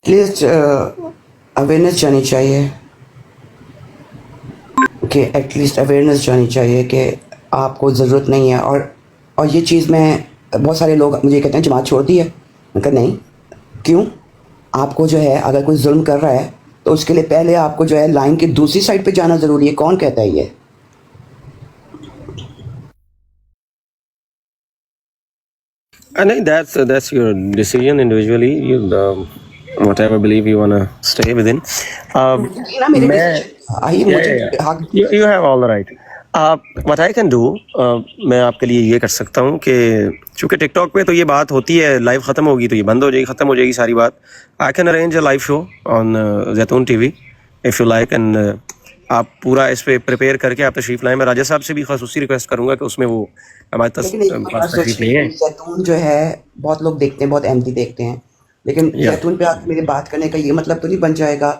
At least awareness जानी चाहिए कि आपको ज़रूरत नहीं है। और ये चीज़ मैं, बहुत सारे लोग मुझे कहते हैं जमात छोड़ दी है। मैं कहता नहीं, क्यों? आपको जो है अगर कोई जुल्म कर रहा है तो उसके लिए पहले आपको जो है लाइन की दूसरी साइड पे जाना ज़रूरी है। कौन कहता है ये? And that's your decision individually. Whatever belief you wanna stay within. You have all the right. What I can do, मैं आपके लिए ये कर सकता हूँ कि चूँकि टिकटॉक पे तो ये बात होती है, लाइव ख़त्म होगी तो ये बंद हो जाएगी, ख़त्म हो जाएगी सारी बात. I can arrange a live show on Zaitoon TV if you like, and आप पूरा इस पे प्रिपेयर करके आप तशरीफ लाएं. मैं राजा साहब से भी खासूसी रिक्वेस्ट करूंगा कि उसमें वो हमारे तशरीफ नहीं है. जैतून जो है बहुत लोग देखते हैं, बहुत अहमदी देखते हैं, लेकिन जैतून पे आके मेरे बात करने का ये मतलब तो नहीं बन जाएगा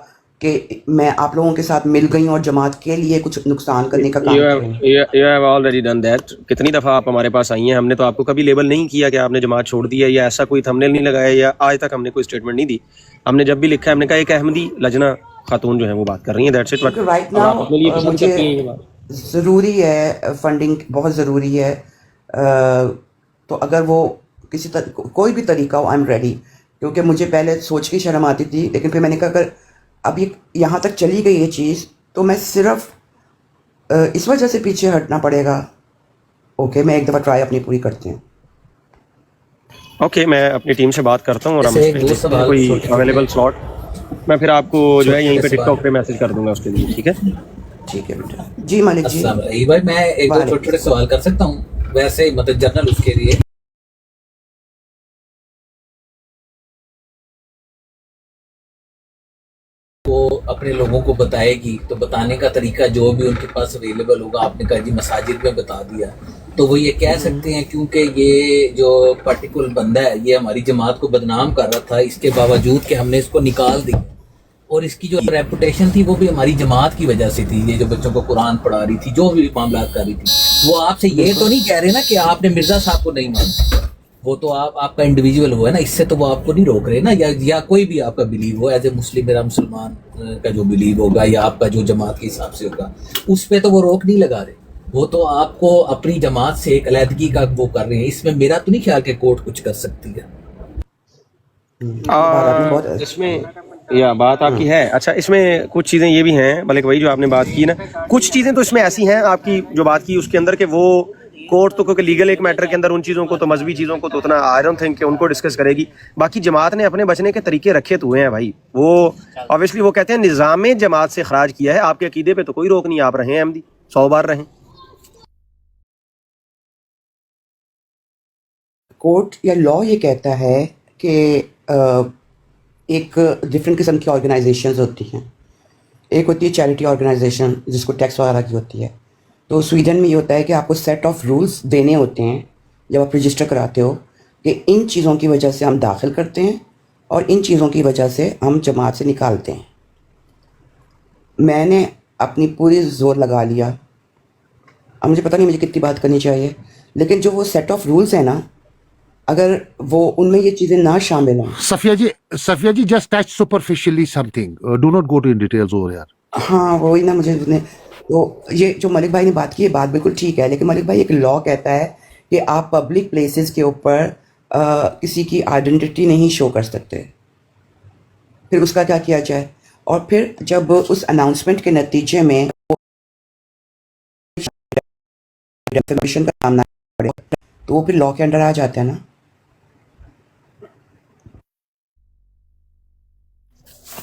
कि मैं आप लोगों के साथ मिल गई और जमात के लिए कुछ नुकसान करने का काम You have already done that. कितनी दफ़ा आप हमारे पास आई हैं, हमने तो आपको कभी लेबल नहीं किया कि आपने जमात छोड़ दी है या ऐसा कोई थंबनेल नहीं लगाया या आज तक हमने कोई स्टेटमेंट नहीं दी. हमने जब भी लिखा है हमने कहा एक अहमदी लजना खातून जो है वो बात कर रही है. That's it. राइट नाउ मुझे ज़रूरी है, फंडिंग बहुत ज़रूरी है. तो अगर वो कोई भी तरीका हो, आई एम रेडी. क्योंकि मुझे पहले सोच की शर्म आती थी, लेकिन फिर मैंने कहा अगर अब ये यहाँ तक चली गई ये चीज़ तो मैं सिर्फ इस वजह से पीछे हटना पड़ेगा. ओके, मैं एक दफ़ा ट्राई अपनी पूरी करते हैं. ओके, मैं अपनी टीम से बात करता हूँ और हम कोई अवेलेबल स्लॉट मैं फिर आपको जो है यहीं पे टिकटॉक पे मैसेज कर दूंगा उसके लिए. ठीक है बेटा. जी मालिक जी. भाई मैं एक दो छोटे सवाल कर सकता हूँ वैसे, मतलब जनरल उसके लिए. वो अपने लोगों को बताएगी तो बताने का तरीका जो भी उनके पास अवेलेबल होगा. आपने कहा जी मसाजिद में बता दिया, तो वो ये कह सकते हैं क्योंकि ये जो पर्टिकुलर बंदा है ये हमारी जमात को बदनाम कर रहा था, इसके बावजूद कि हमने इसको निकाल दिया, और इसकी जो रेपुटेशन थी वो भी हमारी जमात की वजह से थी. ये जो बच्चों को कुरान पढ़ा रही थी, जो भी मामला कर रही थी, वो आपसे ये तो नहीं कह रहे ना कि आपने मिर्जा साहब को नहीं माना. वो तो आपका इंडिविजुअल हुआ है ना, इससे तो वो आपको नहीं रोक रहे ना. या कोई भी आपका बिलीव हो, एज ए मुस्लिम मेरा मुसलमान का जो बिलीव होगा या आपका जो जमात के हिसाब से होगा, उस पर तो वो रोक नहीं लगा रहे. वो तो आपको अपनी जमात से एक अलहदगी का वो कर रहे हैं. इसमें मेरा तो नहीं ख्याल कि कोर्ट कुछ कर सकती है. या बात आपकी है। अच्छा, इसमें कुछ चीज़ें ये भी हैं मलिक भाई जो आपने बात की ना, कुछ चीज़ें तो इसमें ऐसी हैं आपकी जो बात की उसके अंदर, के वो कोर्ट तो क्योंकि लीगल एक मैटर के अंदर उन चीज़ों को तो मजहबी चीज़ों को तो उतना आई डोंट थिंक कि उनको डिस्कस करेगी। बाकी जमात ने अपने बचने के तरीके रखे तो हुए हैं भाई। वो ऑब्वियसली वो कहते हैं निज़ाम जमात से खराज किया है, आपके अकीदे पे तो कोई रोक नहीं, आप रहें अहमदी 100 बार रहें। कोर्ट या लॉ ये कहता है कि एक डिफरेंट किस्म की ऑर्गेनाइजेशंस होती हैं। एक होती है चैरिटी ऑर्गेनाइजेशन जिसको टैक्स वगैरह की होती है। तो स्वीडन में ये होता है कि आपको सेट ऑफ रूल्स देने होते हैं जब आप रजिस्टर कराते हो कि इन चीज़ों की वजह से हम दाखिल करते हैं और इन चीज़ों की वजह से हम जमात से निकालते हैं। मैंने अपनी पूरी जोर लगा लिया। अब मुझे पता नहीं मुझे कितनी बात करनी चाहिए, लेकिन जो वो सेट ऑफ रूल्स है ना, अगर वो उनमें ये चीज़ें ना शामिल हों। सफिया जी just touch superficially something. Do not go in details over here. हाँ वही ना, मुझे तो ये जो मलिक भाई ने बात की, ये बात बिल्कुल ठीक है, लेकिन मलिक भाई एक लॉ कहता है कि आप पब्लिक प्लेसेस के ऊपर किसी की आइडेंटिटी नहीं शो कर सकते। फिर उसका क्या किया जाए? और फिर जब उस अनाउंसमेंट के नतीजे में डेफेमेशन का सामना पड़े तो वो फिर लॉ के अंडर आ जाता है ना।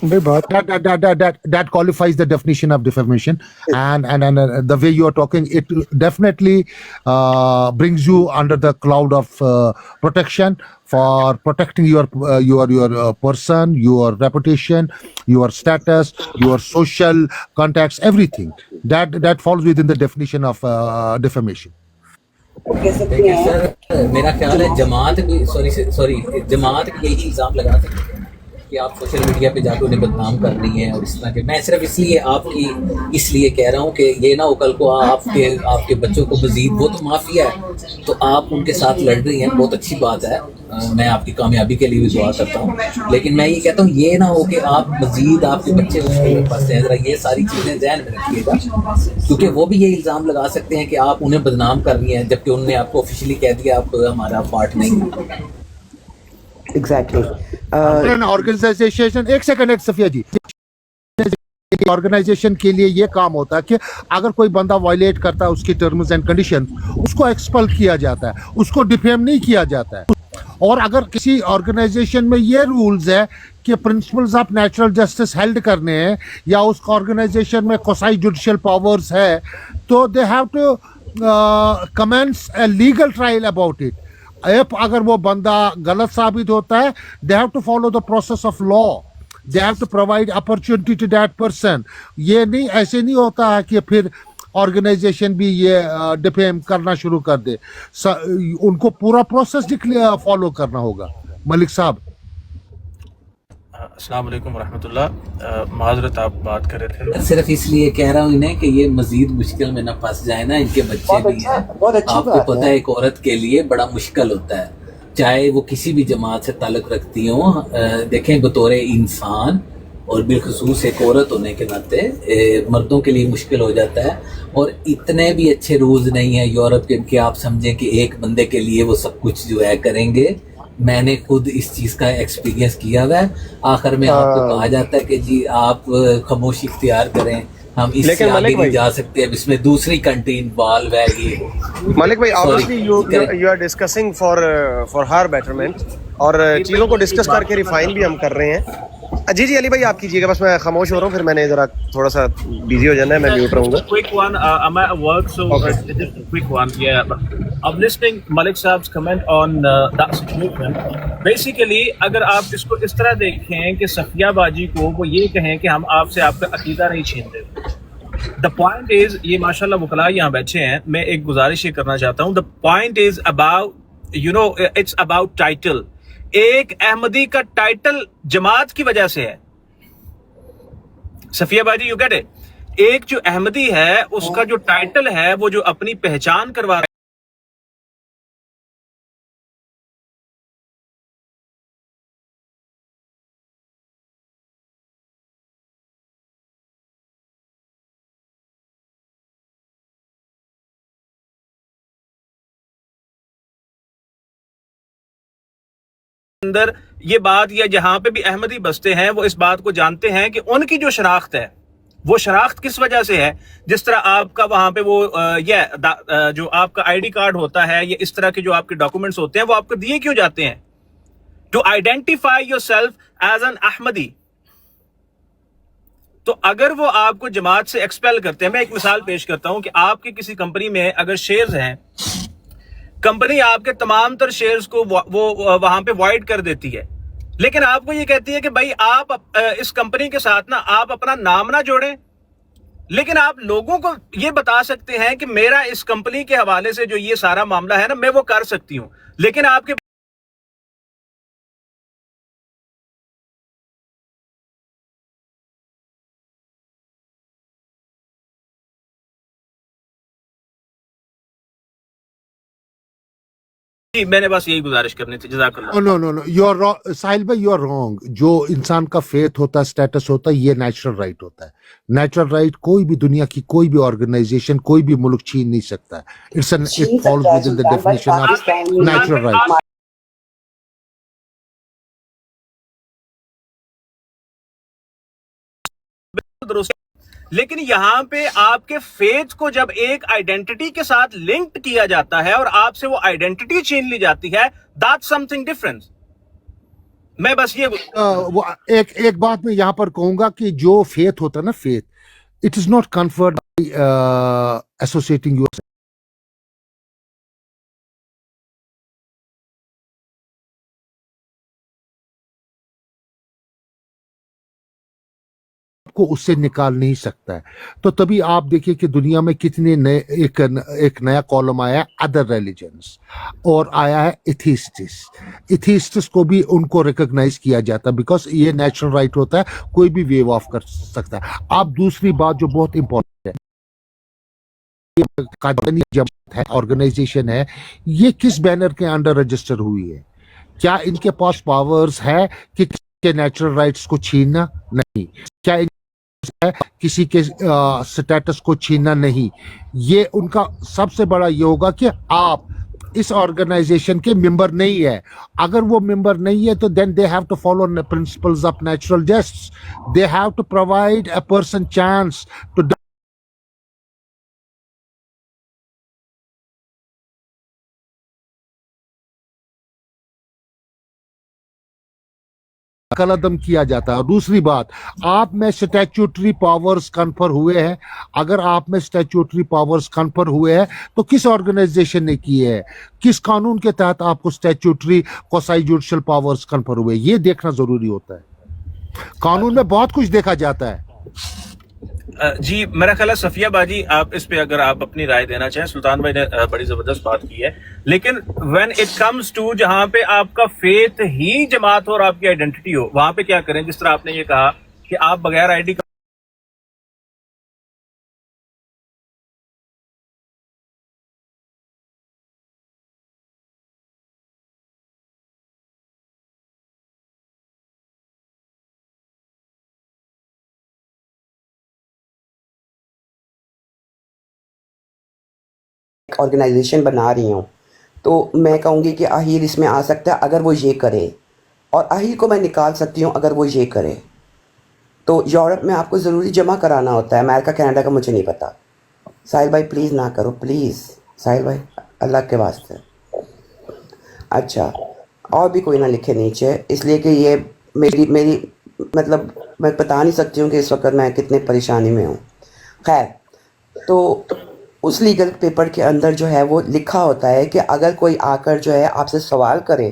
That qualifies the definition of defamation, and the way you are talking, it definitely brings you under the cloud of protection for protecting your person, your reputation, your status, your social contacts, everything that falls within the definition of defamation. देखिए sir, मेरा ख्याल है जमात भी sorry जमात भी यही इल्ज़ाम लगा सकते हैं कि आप सोशल मीडिया पे जाकर उन्हें बदनाम कर रही हैं और इस तरह के। मैं सिर्फ इसलिए कह रहा हूँ कि ये ना हो कल को आपके बच्चों को मजीद, वो तो माफिया है तो आप उनके साथ लड़ रही हैं, बहुत अच्छी बात है, मैं आपकी कामयाबी के लिए भी दुआ करता हूँ। लेकिन मैं ये कहता हूँ ये ना हो कि आप मजीद आपके बच्चे उसके पास हैं, जरा ये सारी चीज़ें ध्यान में रखिएगा, क्योंकि वो भी ये इल्ज़ाम लगा सकते हैं कि आप उन्हें बदनाम कर रही हैं जबकि उन्होंने आपको ऑफिशियली कह दिया आप हमारा पार्ट नहीं। एग्जैक्टली। an organization, एक सेकंड सफिया जी, ऑर्गेनाइजेशन के लिए ये काम होता है कि अगर कोई बंदा वायलेट करता है उसकी टर्म्स एंड कंडीशन, उसको एक्सपेल किया जाता है, उसको डिफेम नहीं किया जाता है। और अगर किसी ऑर्गेनाइजेशन में ये रूल्स है कि principles of natural justice held करने हैं या उस ऑर्गेनाइजेशन में कोसाई जुडिशियल पावर्स है, तो they have to commence a legal trial about it. अगर वो बंदा गलत साबित होता है, they have to follow the process of law, they have to provide opportunity to that person. ये नहीं, ऐसे नहीं होता है कि फिर ऑर्गेनाइजेशन भी ये डिफेम करना शुरू कर दे। उनको पूरा प्रोसेस फॉलो करना होगा। मलिक साहब, अस्सलाम वालेकुम रहमतुल्लाह, माजरत आप बात कर रहे थे। सिर्फ इसलिए कह रहा हूँ इन्हें कि ये मजीद मुश्किल में ना फंस जाए ना, इनके बच्चे भी हैं। आपको पता है एक औरत के लिए बड़ा मुश्किल होता है, चाहे वो किसी भी जमात से ताल्लुक रखती हो। देखें बतौर इंसान और बिलखसूस एक औरत होने के नाते मर्दों के लिए मुश्किल हो जाता है। और इतने भी अच्छे रूल्स नहीं है यूरोप के कि आप समझें कि एक बंदे के लिए वो सब कुछ जो है करेंगे। मैंने खुद इस चीज़ का एक्सपीरियंस किया हुआ है। आखिर में आपको कहा जाता है कि जी आप खामोशी इख्तियार करें, हम इससे आगे नहीं जा सकते, अब इसमें दूसरी कंट्री इन्वॉल्व है। ये मलिक भाई obviously you are discussing for her betterment, और चीज़ों को डिस्कस करके रिफाइन भी हम कर रहे हैं। जी जी अली भाई आप कीजिएगा, बस मैं खामोश हो रहा हूँ, फिर मैंने जरा थोड़ा सा बिजी हो जाना है, मैं म्यूट रहूंगा। Quick one, I'm at work, so just a quick one. Yeah, I'm listening Malik Saab's comment on that situation. Basically, अगर आप इसको इस तरह देखें कि सफिया बाजी को वो ये कहें कि हम आपसे आपका अकीदा नहीं छीनते। The point is, ये माशाल्लाह वकला यहाँ बैठे हैं, मैं एक गुजारिश ये करना चाहता हूँ। The point is about, you know, it's about title. एक अहमदी का टाइटल जमात की वजह से है। सफिया बाजी यू गेट इट? एक जो अहमदी है उसका जो टाइटल है, वो जो अपनी पहचान करवा अंदर ये बात, या जहां पे भी अहमदी बसते हैं वो इस बात को जानते हैं कि उनकी जो शनाख्त है वो शनाख्त किस वजह से है। जिस तरह आपका वहां पे वो जो आपका आईडी कार्ड होता है, या इस तरह के जो आपके डॉक्यूमेंट्स होते हैं वो आपको दिए क्यों जाते हैं? To identify yourself as an Ahmadi. तो अगर वो आपको जमात से एक्सपेल करते हैं, मैं एक मिसाल पेश करता हूं कि आपके किसी कंपनी में अगर शेयर्स हैं, कंपनी आपके तमाम तर शेयर्स को वो वहां पे वॉइड कर देती है, लेकिन आपको ये कहती है कि भाई आप इस कंपनी के साथ ना आप अपना नाम ना जोड़ें, लेकिन आप लोगों को ये बता सकते हैं कि मेरा इस कंपनी के हवाले से जो ये सारा मामला है ना, मैं वो कर सकती हूं, लेकिन आपके मैंने बस यही गुजारिश करनी थी। जज़ाकल्लाह। No no no, you are wrong Sahil भाई, यू आर रॉन्ग। जो इंसान का फेथ होता है, स्टेटस होता है, ये नेचुरल राइट होता है। नेचुरल राइट कोई भी दुनिया की कोई भी ऑर्गेनाइजेशन, कोई भी मुल्क छीन नहीं सकता। It falls with in the definition of natural right. लेकिन यहां पे आपके फेथ को जब एक आइडेंटिटी के साथ लिंक्ड किया जाता है और आपसे वो आइडेंटिटी छीन ली जाती है, दैट्स समथिंग डिफरेंट। मैं बस ये वो एक बात मैं यहां पर कहूंगा कि जो फेथ होता है ना, faith, it is not conferred associating your को उससे निकाल नहीं सकता है। तो तभी आप देखिए कि दुनिया में कितने नए एक नया कॉलम आया है, अदर रिलीजन्स, और आया है एथिस्टिस को भी उनको रिकॉग्नाइज किया जाता है, बिकॉज ये नेचुरल राइट होता है, कोई भी वेव ऑफ कर सकता है। आप दूसरी बात जो बहुत इंपॉर्टेंट है, कादियानी जमात है, ऑर्गेनाइजेशन है, ये किस बैनर के अंडर रजिस्टर हुई है? क्या इनके पास पावर्स है कि नेचुरल राइट्स को छीनना? नहीं। क्या है किसी के स्टेटस को छीनना? नहीं। ये उनका सबसे बड़ा ये होगा कि आप इस ऑर्गेनाइजेशन के मेंबर नहीं है। अगर वो मेंबर नहीं है तो then they have to follow principles of natural justice. They have to provide a person chance to कलअदम किया जाता है। और दूसरी बात, आप में स्टैट्यूटरी पावर्स कन्फर हुए हैं। अगर आप में स्टैट्यूटरी पावर्स कन्फर हुए हैं तो किस ऑर्गेनाइजेशन ने किए हैं? किस कानून के तहत आपको statutory quasi judicial powers confer हुए? ये देखना जरूरी होता है। कानून में बहुत कुछ देखा जाता है। जी, मेरा ख्याल है सफिया बाजी, आप इस पे अगर आप अपनी राय देना चाहें। सुल्तान भाई ने बड़ी जबरदस्त बात की है, लेकिन व्हेन इट कम्स टू जहां पे आपका फेथ ही जमात हो और आपकी आइडेंटिटी हो, वहां पे क्या करें? जिस तरह आपने ये कहा कि आप बगैर आईडी ऑर्गेनाइजेशन बना रही हूँ, तो मैं कहूँगी कि अहीर इसमें आ सकता है अगर वो ये करे, और अहीर को मैं निकाल सकती हूँ अगर वो ये करे। तो यूरोप में आपको ज़रूरी जमा कराना होता है, अमेरिका कनाडा का मुझे नहीं पता। साहिल भाई प्लीज़ ना करो, प्लीज़ साहिल भाई, अल्लाह के वास्ते। अच्छा, और भी कोई ना लिखे नीचे, इसलिए कि ये मेरी मतलब मैं बता नहीं सकती हूँ कि इस वक्त मैं कितने परेशानी में हूँ। खैर, तो उस लीगल पेपर के अंदर जो है वो लिखा होता है कि अगर कोई आकर जो है आपसे सवाल करे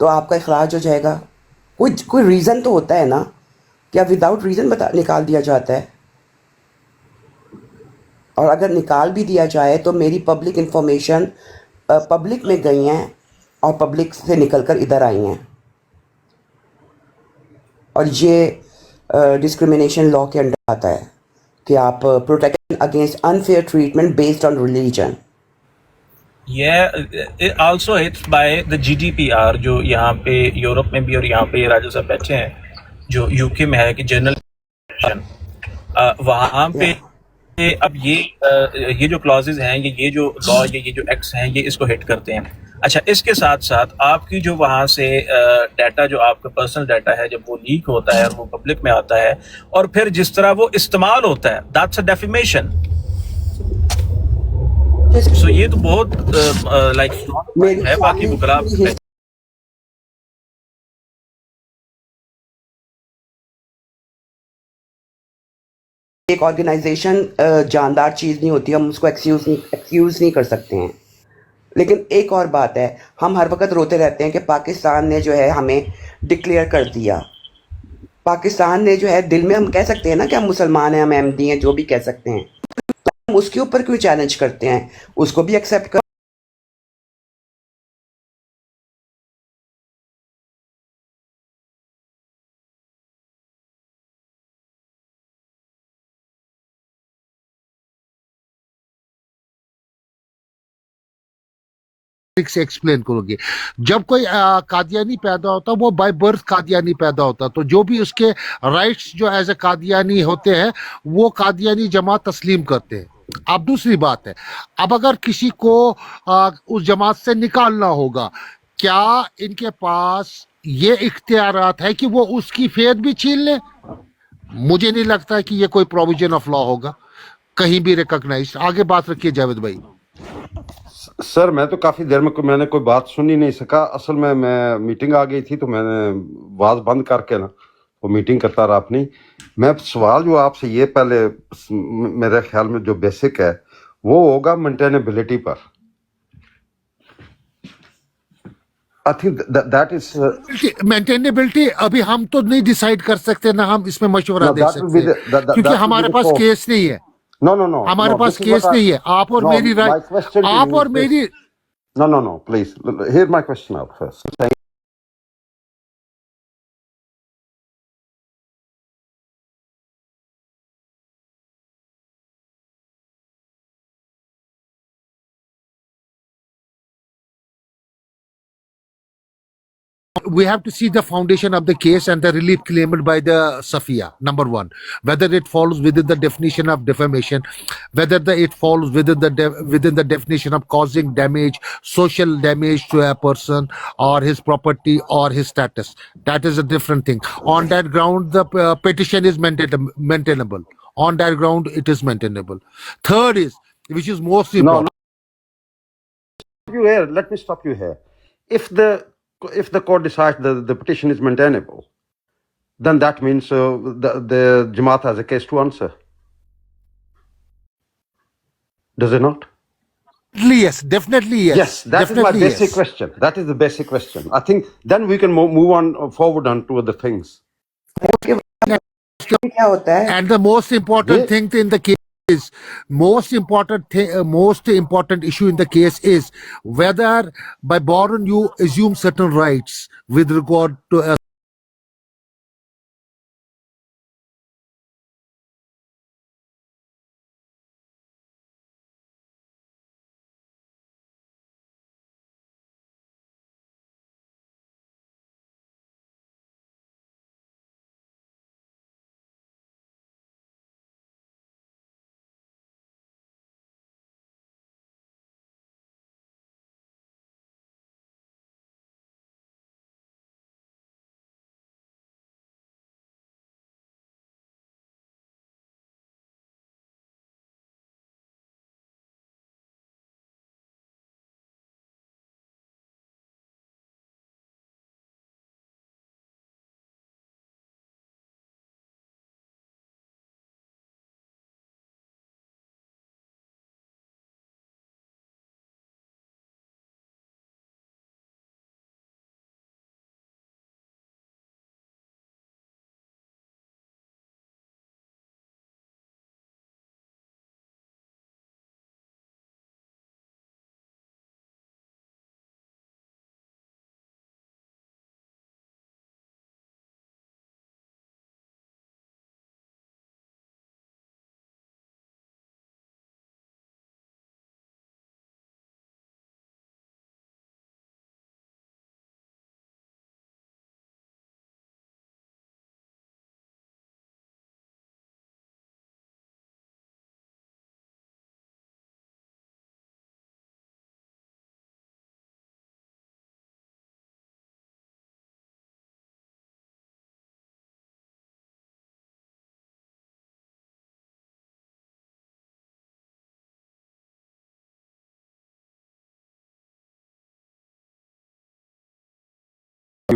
तो आपका इखराज हो जाएगा। कोई रीज़न तो होता है ना, क्या विदाउट रीज़न निकाल दिया जाता है? और अगर निकाल भी दिया जाए तो मेरी पब्लिक इंफॉर्मेशन पब्लिक में गई हैं और पब्लिक से निकल कर इधर आई हैं, और ये डिस्क्रिमिनेशन लॉ के अंडर आता है कि आप protection against unfair treatment based on religion. it also hits by the GDPR, जो यहाँ पे यूरोप में भी और यहाँ पे राजा साहब बैठे हैं जो यूके में है कि जनरल वहाँ पे अब ये जो क्लॉजेज हैं, ये जो लॉ, ये जो एक्ट्स हैं, ये इसको हिट करते हैं। अच्छा, इसके साथ साथ आपकी जो वहाँ से डाटा, जो आपका पर्सनल डाटा है, जब वो लीक होता है और वो पब्लिक में आता है और फिर जिस तरह वो इस्तेमाल होता है, दैट्स अ डेफेमेशन। सो ये तो बहुत लाइक है, बाकी मुकला एक ऑर्गेनाइजेशन जानदार चीज़ नहीं होती, हम उसको एक्सक्यूज़ नहीं कर सकते हैं। लेकिन एक और बात है, हम हर वक्त रोते रहते हैं कि पाकिस्तान ने जो है हमें डिक्लेयर कर दिया। पाकिस्तान ने जो है, दिल में हम कह सकते हैं ना कि हम मुसलमान हैं, हम अहमदी हैं, जो भी कह सकते हैं, तो हम उसके ऊपर क्यों चैलेंज करते हैं? उसको भी एक्सेप्ट कर। से एक्सप्लेन करोगे। जब कोई कादियानी पैदा होता वो बाय बर्थ कादियानी पैदा होता, तो जो भी उसके राइट्स जो एज ए कादियानी होते हैं वो कादियानी जमात तस्लीम करते हैं। अब दूसरी बात है, अब अगर किसी को उस जमात से निकालना होगा, क्या इनके पास ये इख्तियारात है कि वो उसकी फेद भी छीन ले? मुझे नहीं लगता है कि ये कोई प्रोविजन ऑफ लॉ होगा कहीं भी रिकॉग्नाइज। आगे बात रखिए जावेद भाई। सर मैं तो काफ़ी देर में मैंने कोई बात सुन ही नहीं सका। असल में मैं मीटिंग आ गई थी तो मैंने आवाज़ बंद करके ना वो मीटिंग करता रहा अपनी। मैं सवाल जो आपसे ये पहले मेरे ख्याल में जो बेसिक है वो होगा मेंटेनेबिलिटी पर। I think that is maintainability अभी हम तो नहीं डिसाइड कर सकते, ना हम इसमें मशवरा दे सकते हैं, क्योंकि हमारे पास केस नहीं है। नो हमारे पास केस नहीं है। आप और मेरी राय, आप और मेरी No, please. Hear my question out first. we have to see the foundation of the case and the relief claimed by the Safia. Number one, whether it falls within the definition of defamation, whether it falls within the definition of causing damage, social damage to a person or his property or his status. That is a different thing. On that ground, the petition is maintainable. On that ground, it is maintainable. Third is, which is most important. Let me stop you here. If the court decides the petition is maintainable, then that means the Jamaat has a case to answer. Does it not? Yes, definitely yes. Yes, that is my basic question. That is the basic question. I think then we can move on forward on to other things. क्या होता है? And the most important thing in the case is, most important issue in the case is whether by born you assume certain rights with regard to a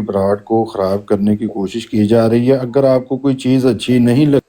brand को ख़राब करने की कोशिश की जा रही है। अगर आपको कोई चीज़ अच्छी नहीं लग